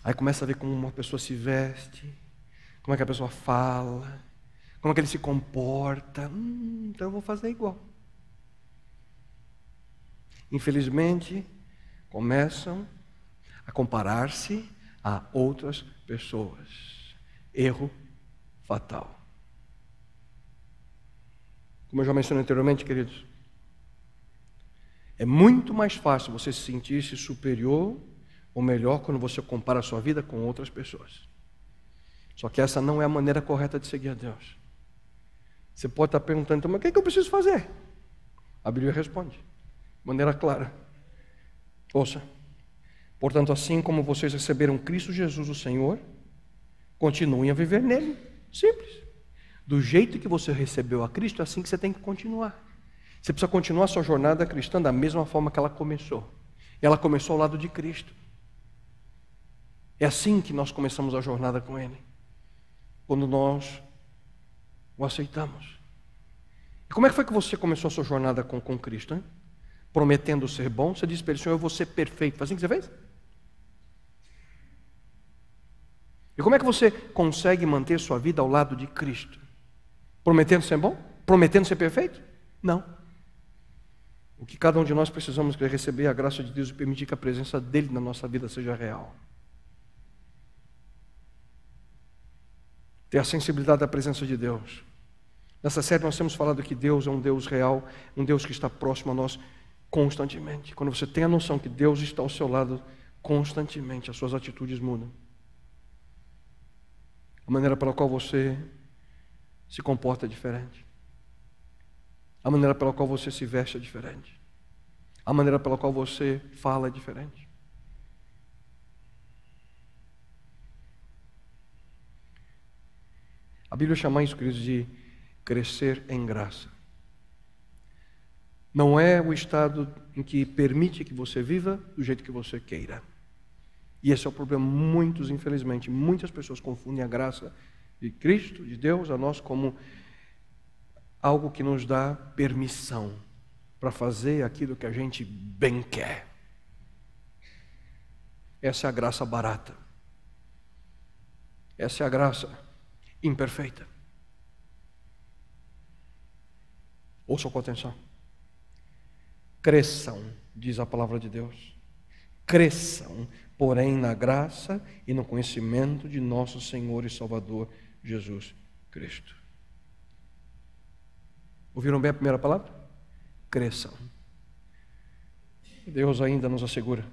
Aí começa a ver como uma pessoa se veste, como é que a pessoa fala, como é que ele se comporta. Então eu vou fazer igual. Infelizmente, começam a comparar-se a outras pessoas. Erro fatal. Como eu já mencionei anteriormente, queridos, é muito mais fácil você se sentir-se superior ou melhor quando você compara a sua vida com outras pessoas. Só que essa não é a maneira correta de seguir a Deus. Você pode estar perguntando, então, mas o que eu preciso fazer? A Bíblia responde, de maneira clara. Ouça. Portanto, assim como vocês receberam Cristo Jesus, o Senhor, continuem a viver nele. Simples. Do jeito que você recebeu a Cristo, é assim que você tem que continuar. Você precisa continuar a sua jornada cristã da mesma forma que ela começou. E ela começou ao lado de Cristo. É assim que nós começamos a jornada com Ele. Quando nós o aceitamos. E como é que foi que você começou a sua jornada com Cristo? Hein? Prometendo ser bom. Você disse para Ele: Senhor, eu vou ser perfeito. Foi assim que você fez? E como é que você consegue manter sua vida ao lado de Cristo? Prometendo ser bom? Prometendo ser perfeito? Não. O que cada um de nós precisamos é receber a graça de Deus e permitir que a presença dEle na nossa vida seja real. Ter a sensibilidade da presença de Deus. Nessa série nós temos falado que Deus é um Deus real, um Deus que está próximo a nós constantemente. Quando você tem a noção que Deus está ao seu lado constantemente, as suas atitudes mudam. A maneira pela qual você se comporta é diferente. A maneira pela qual você se veste é diferente. A maneira pela qual você fala é diferente. A Bíblia chama isso, queridos, de crescer em graça. Não é o estado em que permite que você viva do jeito que você queira. E esse é o problema. Infelizmente, muitas pessoas confundem a graça de Cristo, de Deus, a nós, como algo que nos dá permissão para fazer aquilo que a gente bem quer. Essa é a graça barata. Essa é a graça imperfeita. Ouçam com atenção. Cresçam, diz a palavra de Deus. Cresçam, porém, na graça e no conhecimento de nosso Senhor e Salvador Jesus Cristo. Ouviram bem a primeira palavra? Cresçam. Deus ainda nos assegura,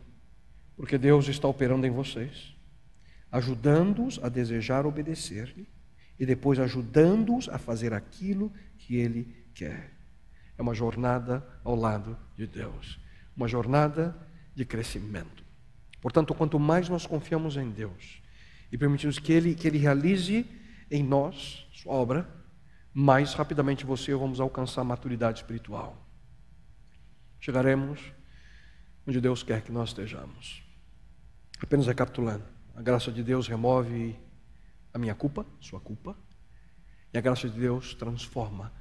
porque Deus está operando em vocês, ajudando-os a desejar obedecer-lhe e depois ajudando-os a fazer aquilo que Ele quer. É uma jornada ao lado de Deus, uma jornada de crescimento. Portanto, quanto mais nós confiamos em Deus e permitimos que Ele realize em nós sua obra, mais rapidamente você e eu vamos alcançar a maturidade espiritual. Chegaremos onde Deus quer que nós estejamos. Apenas recapitulando, a graça de Deus remove a minha culpa, sua culpa, e a graça de Deus transforma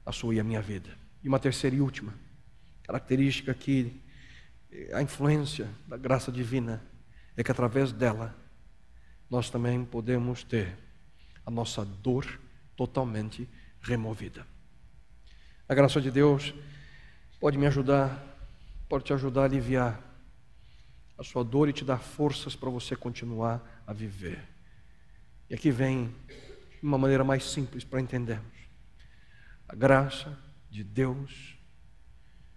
a sua e a minha vida. E uma terceira e última característica que a influência da graça divina é que através dela nós também podemos ter a nossa dor totalmente removida. A graça de Deus pode me ajudar, pode te ajudar a aliviar a sua dor e te dar forças para você continuar a viver. E aqui vem uma maneira mais simples para entendermos. A graça de Deus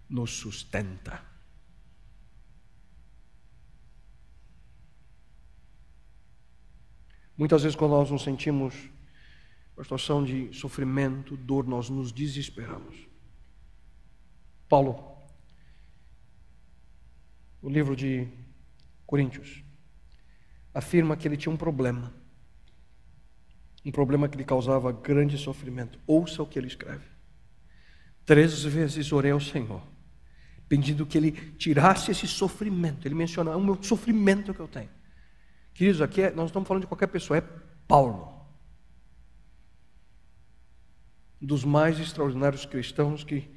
nos sustenta. Muitas vezes, quando nós nos sentimos uma situação de sofrimento, dor, nós nos desesperamos. Paulo, no livro de Coríntios, afirma que ele tinha um problema que lhe causava grande sofrimento. Ouça o que ele escreve: 3 vezes orei ao Senhor, pedindo que Ele tirasse esse sofrimento. Ele menciona: é o meu sofrimento que eu tenho. Queridos, aqui nós não estamos falando de qualquer pessoa, é Paulo, um dos mais extraordinários cristãos que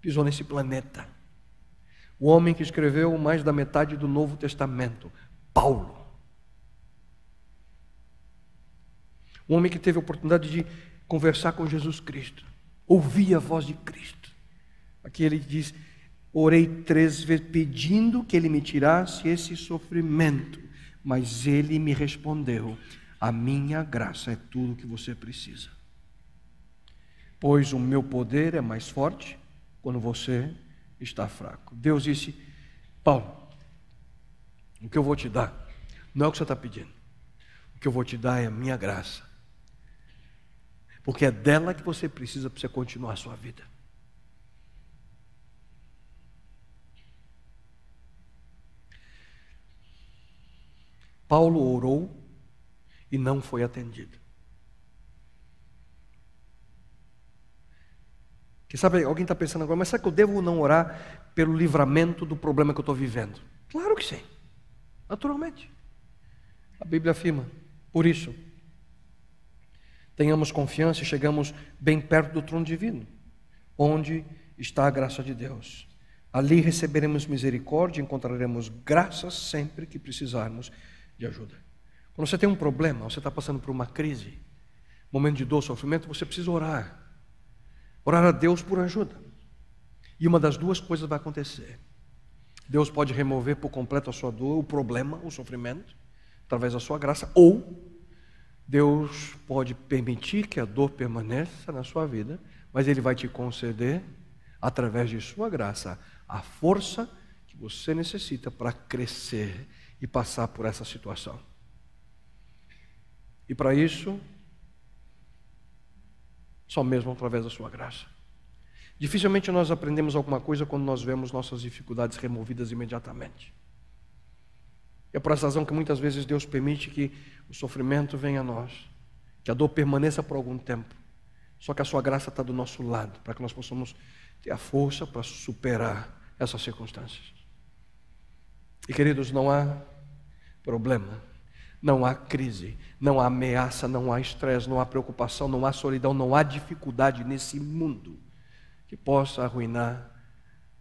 pisou nesse planeta. O homem que escreveu mais da metade do Novo Testamento, Paulo. O homem que teve a oportunidade de conversar com Jesus Cristo, ouvir a voz de Cristo. Aqui ele diz: orei 3 vezes pedindo que Ele me tirasse esse sofrimento, mas Ele me respondeu: a minha graça é tudo o que você precisa, pois o meu poder é mais forte quando você está fraco. Deus disse: Paulo, o que eu vou te dar não é o que você está pedindo, o que eu vou te dar é a minha graça, porque é dela que você precisa para você continuar a sua vida. Paulo orou e não foi atendido. Quem sabe alguém está pensando agora: mas será que eu devo não orar pelo livramento do problema que eu estou vivendo? Claro que sim, naturalmente. A Bíblia afirma: por isso, tenhamos confiança e chegamos bem perto do trono divino, onde está a graça de Deus. Ali receberemos misericórdia e encontraremos graça sempre que precisarmos de ajuda. Quando você tem um problema, você está passando por uma crise, momento de dor, sofrimento, você precisa orar. Orar a Deus por ajuda. E uma das duas coisas vai acontecer. Deus pode remover por completo a sua dor, o problema, o sofrimento, através da sua graça, ou Deus pode permitir que a dor permaneça na sua vida, mas Ele vai te conceder, através de sua graça, a força que você necessita para crescer e passar por essa situação. E para isso, só mesmo através da sua graça. Dificilmente nós aprendemos alguma coisa quando nós vemos nossas dificuldades removidas imediatamente. É por essa razão que muitas vezes Deus permite que o sofrimento venha a nós, que a dor permaneça por algum tempo. Só que a sua graça está do nosso lado, para que nós possamos ter a força para superar essas circunstâncias. E queridos, não há problema, não há crise, não há ameaça, não há estresse, não há preocupação, não há solidão, não há dificuldade nesse mundo que possa arruinar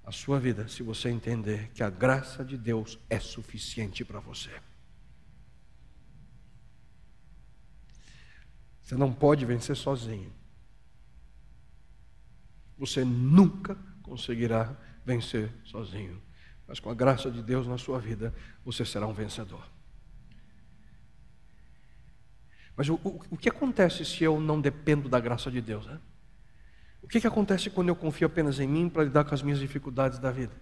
a sua vida, se você entender que a graça de Deus é suficiente para você. Você não pode vencer sozinho. Você nunca conseguirá vencer sozinho. Mas com a graça de Deus na sua vida, você será um vencedor. Mas o que acontece se eu não dependo da graça de Deus? Né? O que acontece quando eu confio apenas em mim para lidar com as minhas dificuldades da vida?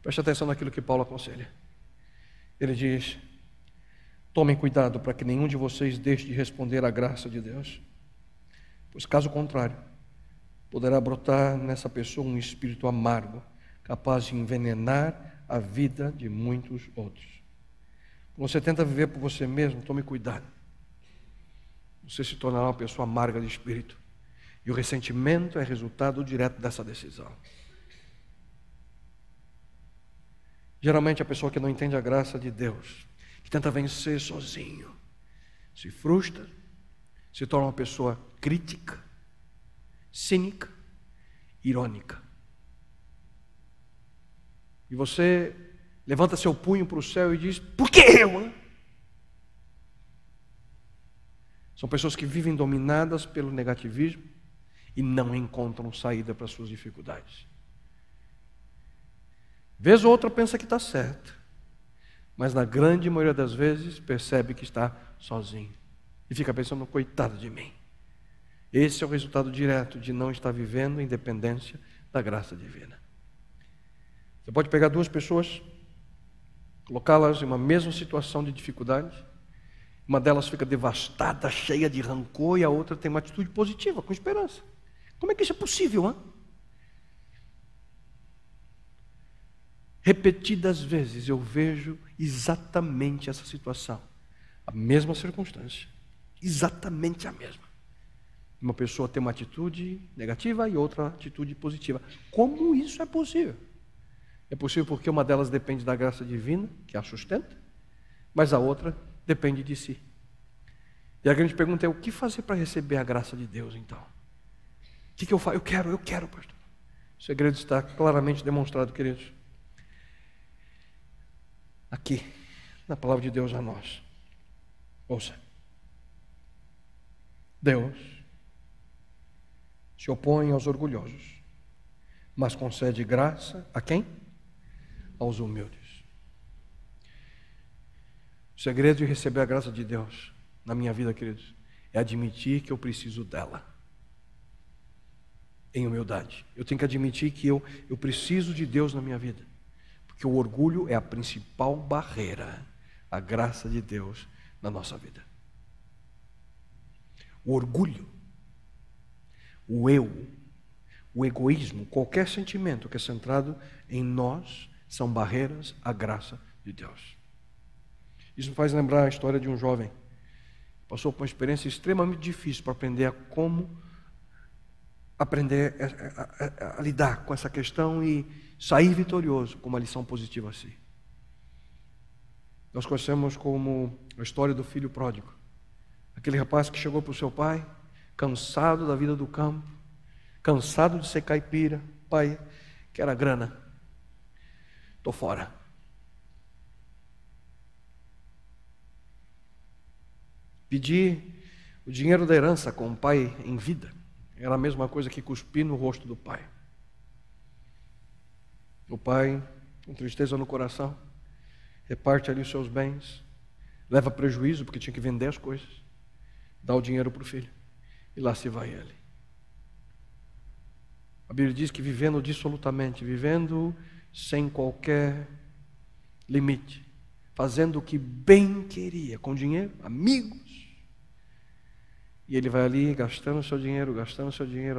Preste atenção naquilo que Paulo aconselha. Ele diz: tomem cuidado para que nenhum de vocês deixe de responder à graça de Deus, pois caso contrário, poderá brotar nessa pessoa um espírito amargo, capaz de envenenar a vida de muitos outros. Quando você tenta viver por você mesmo, tome cuidado. Você se tornará uma pessoa amarga de espírito. E o ressentimento é resultado direto dessa decisão. Geralmente a pessoa que não entende a graça de Deus, que tenta vencer sozinho, se frustra, se torna uma pessoa crítica, cínica, irônica. E você levanta seu punho para o céu e diz: por que eu? Hein? São pessoas que vivem dominadas pelo negativismo e não encontram saída para suas dificuldades. Vez ou outra pensa que está certo, mas na grande maioria das vezes percebe que está sozinho e fica pensando: coitado de mim. Esse é o resultado direto de não estar vivendo em dependência da graça divina. Você pode pegar duas pessoas, colocá-las em uma mesma situação de dificuldade. Uma delas fica devastada, cheia de rancor, e a outra tem uma atitude positiva, com esperança. Como é que isso é possível, hein? Repetidas vezes eu vejo exatamente essa situação, a mesma circunstância, exatamente a mesma. Uma pessoa tem uma atitude negativa e outra atitude positiva. Como isso é possível? É possível porque uma delas depende da graça divina, que a sustenta, mas a outra depende de si. E a grande pergunta é: o que fazer para receber a graça de Deus, então? O que eu faço? Eu quero, pastor. O segredo está claramente demonstrado, queridos, aqui, na palavra de Deus a nós. Ouça. Deus se opõe aos orgulhosos, mas concede graça a quem? Aos humildes. O segredo de receber a graça de Deus na minha vida, queridos, é admitir que eu preciso dela. Em humildade. Eu tenho que admitir que eu preciso de Deus na minha vida. Porque o orgulho é a principal barreira à graça de Deus na nossa vida. O orgulho, o eu, o egoísmo, qualquer sentimento que é centrado em nós, são barreiras à graça de Deus. Isso me faz lembrar a história de um jovem que passou por uma experiência extremamente difícil para aprender a lidar com essa questão e sair vitorioso com uma lição positiva assim. Nós conhecemos como a história do filho pródigo. Aquele rapaz que chegou para o seu pai, cansado da vida do campo, cansado de ser caipira. Pai, quero a grana, estou fora. Pedir o dinheiro da herança com o pai em vida era a mesma coisa que cuspir no rosto do pai. O pai, com tristeza no coração, reparte ali os seus bens, leva prejuízo porque tinha que vender as coisas, dá o dinheiro para o filho e lá se vai ele. A Bíblia diz que vivendo dissolutamente, vivendo sem qualquer limite, fazendo o que bem queria, com dinheiro, amigos, e ele vai ali gastando seu dinheiro,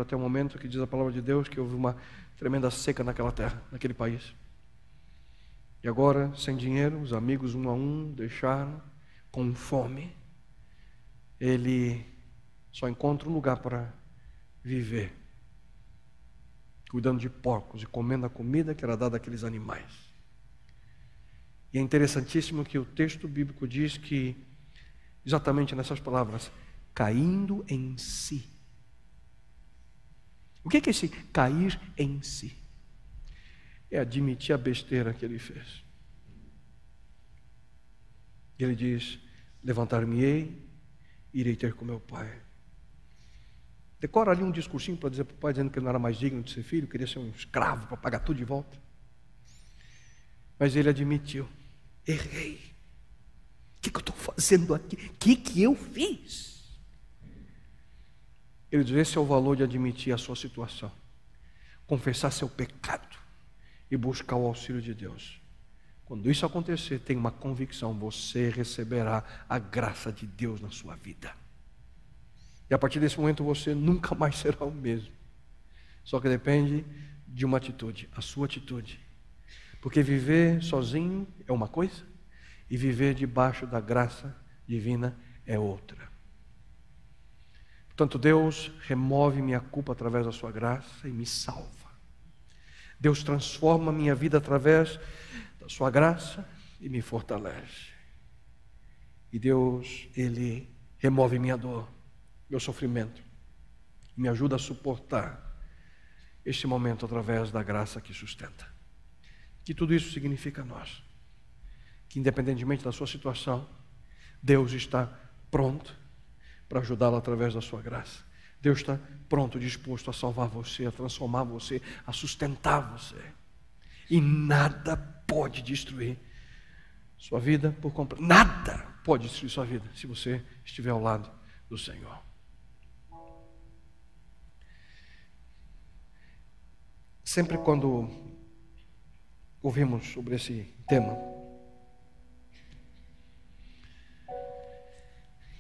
até o momento que diz a palavra de Deus que houve uma tremenda seca naquela terra, naquele país. E agora, sem dinheiro, os amigos um a um deixaram, com fome. Ele só encontra um lugar para viver, cuidando de porcos e comendo a comida que era dada àqueles animais. E é interessantíssimo que o texto bíblico diz que, exatamente nessas palavras, caindo em si. O que é esse cair em si? É admitir a besteira que ele fez. Ele diz: levantar-me-ei, irei ter com meu pai. Decora ali um discursinho para dizer para o pai, dizendo que ele não era mais digno de ser filho, queria ser um escravo para pagar tudo de volta. Mas ele admitiu: errei. O que eu estou fazendo aqui? O que eu fiz? Ele diz, esse é o valor de admitir a sua situação, confessar seu pecado e buscar o auxílio de Deus. Quando isso acontecer, tem uma convicção, você receberá a graça de Deus na sua vida. E a partir desse momento você nunca mais será o mesmo. Só que depende de uma atitude, a sua atitude. Porque viver sozinho é uma coisa, e viver debaixo da graça divina é outra. Portanto, Deus remove minha culpa através da sua graça e me salva. Deus transforma a minha vida através da sua graça e me fortalece. E Deus, Ele remove minha dor, meu sofrimento, e me ajuda a suportar este momento através da graça que sustenta. Que tudo isso significa a nós, que independentemente da sua situação, Deus está pronto para ajudá-lo através da sua graça. Deus está pronto, disposto a salvar você, a transformar você, a sustentar você. E nada pode destruir sua vida por completo. Nada pode destruir sua vida se você estiver ao lado do Senhor. Sempre quando ouvimos sobre esse tema,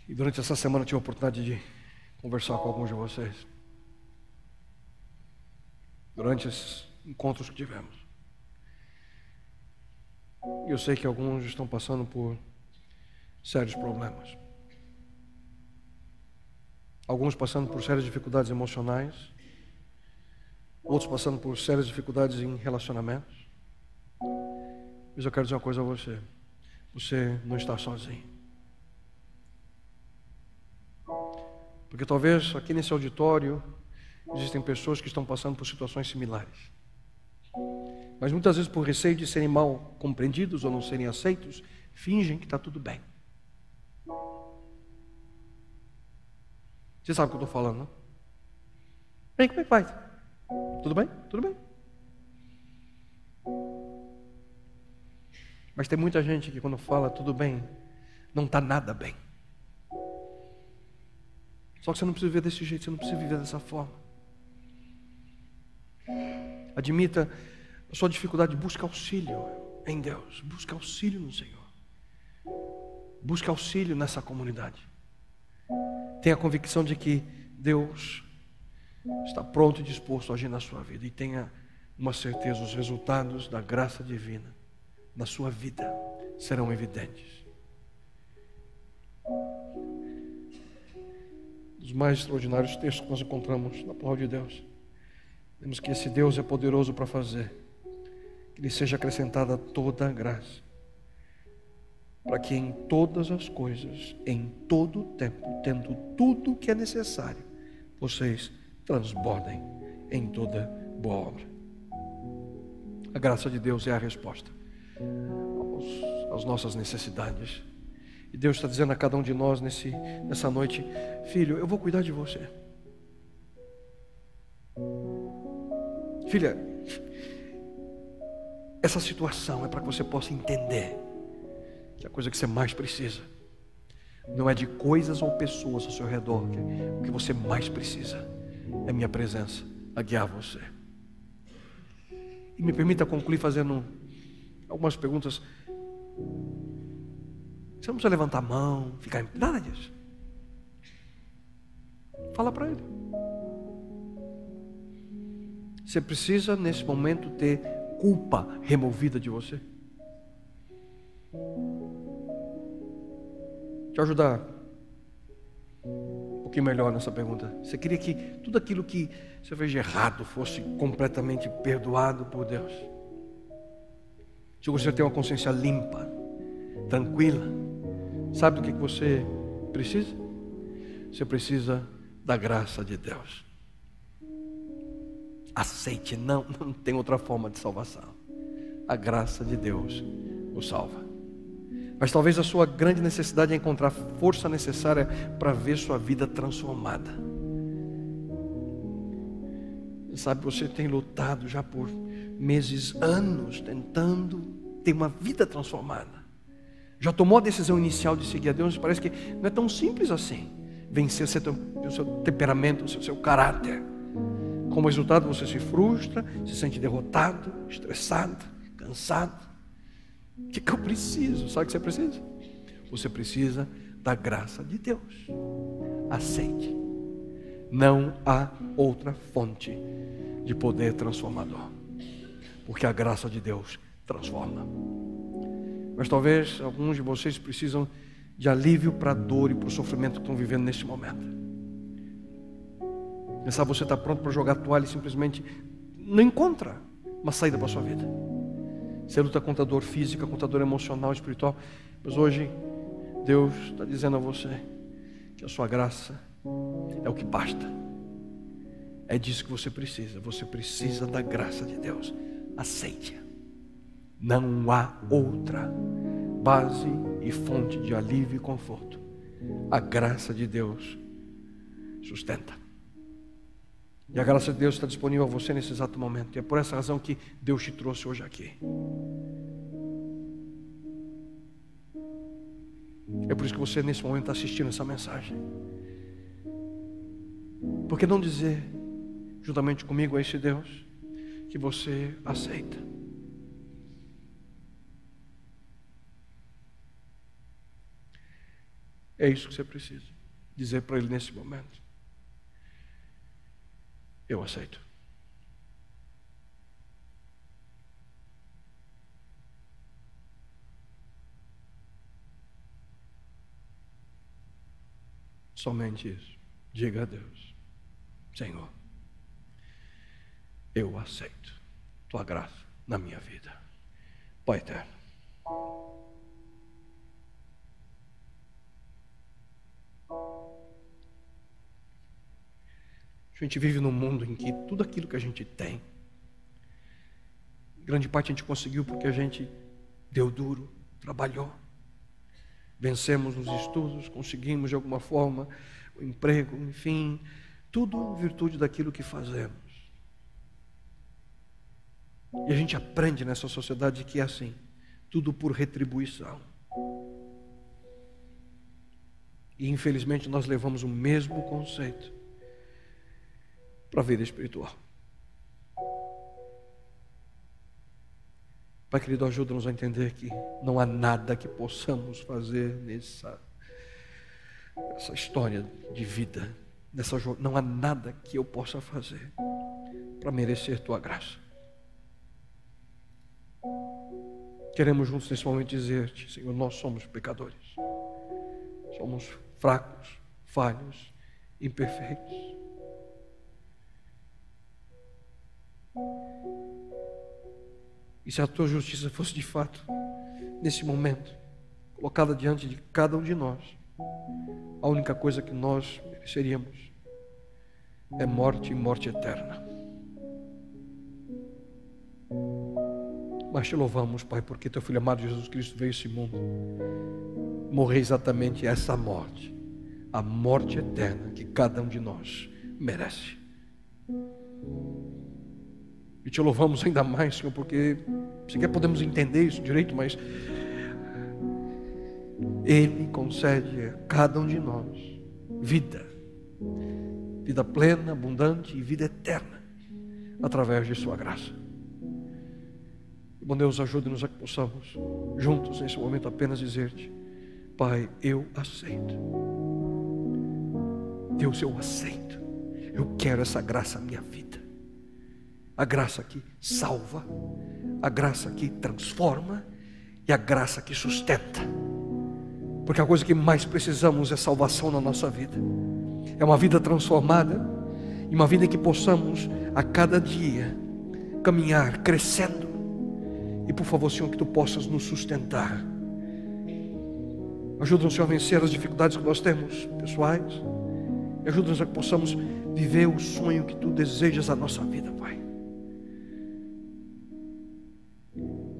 e durante essa semana eu tive a oportunidade de conversar com alguns de vocês, durante esses encontros que tivemos, e eu sei que alguns estão passando por sérios problemas, alguns passando por sérias dificuldades emocionais, outros passando por sérias dificuldades em relacionamentos. Mas eu quero dizer uma coisa a você: você não está sozinho. Porque talvez aqui nesse auditório existem pessoas que estão passando por situações similares, mas muitas vezes por receio de serem mal compreendidos ou não serem aceitos, fingem que está tudo bem. Você sabe o que eu estou falando, não? Bem, como é que vai? Tudo bem? Tudo bem. Mas tem muita gente que quando fala tudo bem, não está nada bem. Só que você não precisa viver desse jeito, você não precisa viver dessa forma. Admita a sua dificuldade, busca auxílio em Deus, busca auxílio no Senhor. Busca auxílio nessa comunidade. Tenha a convicção de que Deus está pronto e disposto a agir na sua vida. E tenha uma certeza, os resultados da graça divina na sua vida serão evidentes. Os mais extraordinários textos que nós encontramos na palavra de Deus, vemos que esse Deus é poderoso para fazer que lhe seja acrescentada toda a graça, para que em todas as coisas, em todo o tempo, tendo tudo o que é necessário, vocês transbordem em toda boa obra. A graça de Deus é a resposta às nossas necessidades. E Deus está dizendo a cada um de nós nessa noite: filho, eu vou cuidar de você. Filha, essa situação é para que você possa entender que a coisa que você mais precisa não é de coisas ou pessoas ao seu redor. O que você mais precisa é minha presença a guiar você. E me permita concluir fazendo algumas perguntas. Você não precisa levantar a mão, ficar em nada disso. Fala para ele. Você precisa nesse momento ter culpa removida de você. Te ajudar um pouquinho melhor nessa pergunta. Você queria que tudo aquilo que você fez de errado fosse completamente perdoado por Deus? Se você tem uma consciência limpa, tranquila, sabe do que você precisa? Você precisa da graça de Deus. Aceite, não tem outra forma de salvação. A graça de Deus o salva. Mas talvez a sua grande necessidade é encontrar a força necessária para ver sua vida transformada. Sabe, você tem lutado já por meses, anos, tentando ter uma vida transformada. Já tomou a decisão inicial de seguir a Deus, mas parece que não é tão simples assim. vencer o seu temperamento, o seu caráter. Como resultado, você se frustra, se sente derrotado, estressado, cansado. O que eu preciso? Sabe o que você precisa? Você precisa da graça de Deus. Aceite. Não há outra fonte de poder transformador, porque a graça de Deus transforma. Mas talvez alguns de vocês precisam de alívio para a dor e para o sofrimento que estão vivendo neste momento. Pensar você está pronto para jogar a toalha e simplesmente não encontra uma saída para a sua vida. Você luta contra a dor física, contra a dor emocional, espiritual. Mas hoje Deus está dizendo a você que a sua graça é o que basta. É disso que você precisa. Você precisa da graça de Deus. Aceite-a. Não há outra base e fonte de alívio e conforto. A graça de Deus sustenta. E a graça de Deus está disponível a você nesse exato momento. E é por essa razão que Deus te trouxe hoje aqui. É por isso que você nesse momento está assistindo essa mensagem. Por que não dizer, juntamente comigo, a esse Deus, que você aceita? É isso que você precisa dizer para Ele nesse momento. Eu aceito. Somente isso. Diga a Deus: Senhor, eu aceito Tua graça na minha vida. Pai eterno, a gente vive num mundo em que tudo aquilo que a gente tem, grande parte a gente conseguiu porque a gente deu duro, trabalhou, vencemos nos estudos, conseguimos de alguma forma o emprego, enfim, tudo em virtude daquilo que fazemos. E a gente aprende nessa sociedade que é assim, tudo por retribuição. E infelizmente nós levamos o mesmo conceito para a vida espiritual. Pai querido, ajuda-nos a entender que não há nada que possamos fazer nessa história de vida, não há nada que eu possa fazer para merecer Tua graça. Queremos juntos nesse momento dizer-te, Senhor, nós somos pecadores, somos fracos, falhos, imperfeitos. E se a Tua justiça fosse de fato, nesse momento, colocada diante de cada um de nós, a única coisa que nós mereceríamos é morte e morte eterna. Mas te louvamos, Pai, porque Teu Filho amado Jesus Cristo veio a esse mundo morrer exatamente essa morte, a morte eterna que cada um de nós merece. E te louvamos ainda mais, Senhor, porque sequer podemos entender isso direito, mas Ele concede a cada um de nós vida plena, abundante e vida eterna, através de Sua graça. Bom Deus, ajude-nos a que possamos, juntos nesse momento, apenas dizer-te: Pai, eu aceito. Deus, eu aceito. Eu quero essa graça na minha vida. A graça que salva, a graça que transforma e a graça que sustenta. Porque a coisa que mais precisamos é salvação na nossa vida. É uma vida transformada e uma vida em que possamos a cada dia caminhar, crescendo. E por favor, Senhor, que Tu possas nos sustentar. Ajuda-nos, Senhor, a vencer as dificuldades que nós temos pessoais. E ajuda-nos a que possamos viver o sonho que Tu desejas na nossa vida, Pai.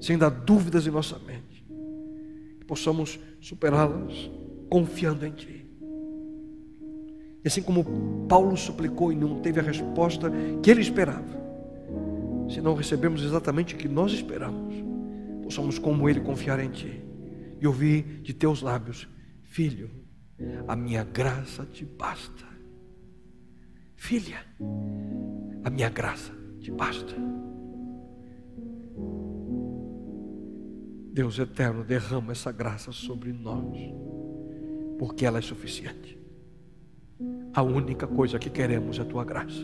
Sem dar dúvidas em nossa mente, que possamos superá-las confiando em Ti. E assim como Paulo suplicou e não teve a resposta que ele esperava, se não recebemos exatamente o que nós esperamos, possamos como ele confiar em Ti e ouvir de Teus lábios: Filho, a minha graça te basta. Filha, a minha graça te basta. Deus eterno, derrama essa graça sobre nós, porque ela é suficiente. A única coisa que queremos é a tua graça.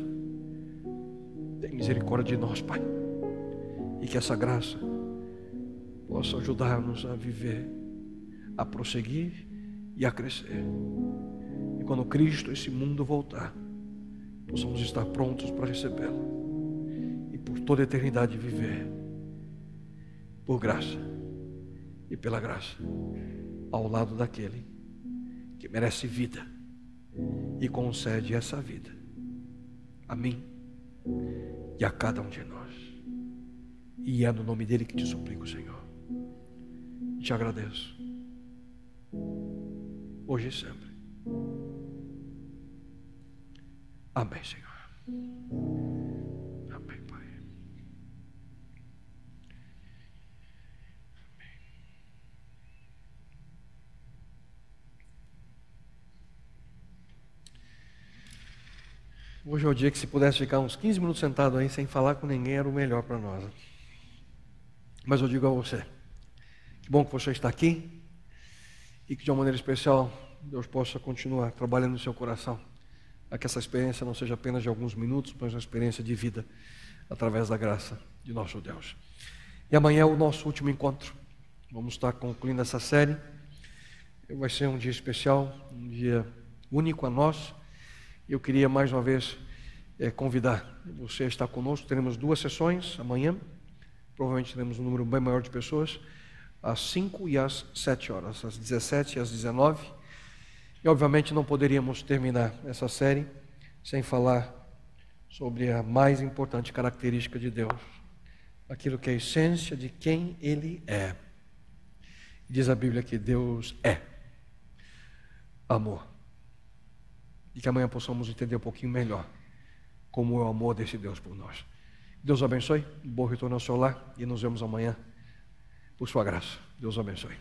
Tem misericórdia de nós, Pai, e que essa graça possa ajudar-nos a viver, a prosseguir e a crescer. E quando Cristo, esse mundo voltar, possamos estar prontos para recebê-lo e por toda a eternidade viver por graça e pela graça ao lado daquele que merece vida e concede essa vida a mim e a cada um de nós. E é no nome dele que te suplico, Senhor. Te agradeço hoje e sempre. Amém, Senhor. Amém, Pai. Amém. Hoje é o dia que, se pudesse ficar uns 15 minutos sentado aí sem falar com ninguém, era o melhor para nós. Mas eu digo a você, que bom que você está aqui e que de uma maneira especial Deus possa continuar trabalhando no seu coração, para que essa experiência não seja apenas de alguns minutos, mas uma experiência de vida através da graça de nosso Deus. E amanhã é o nosso último encontro. Vamos estar concluindo essa série. Vai ser um dia especial, um dia único a nós. Eu queria mais uma vez convidar você a estar conosco. Teremos 2 sessões amanhã. Provavelmente teremos um número bem maior de pessoas, às 5 e às 7 horas, às 17 e às 19. E obviamente não poderíamos terminar essa série sem falar sobre a mais importante característica de Deus, aquilo que é a essência de quem Ele é. Diz a Bíblia que Deus é amor. E que amanhã possamos entender um pouquinho melhor como é o amor desse Deus por nós. Deus abençoe, bom retorno ao seu lar e nos vemos amanhã por sua graça. Deus abençoe.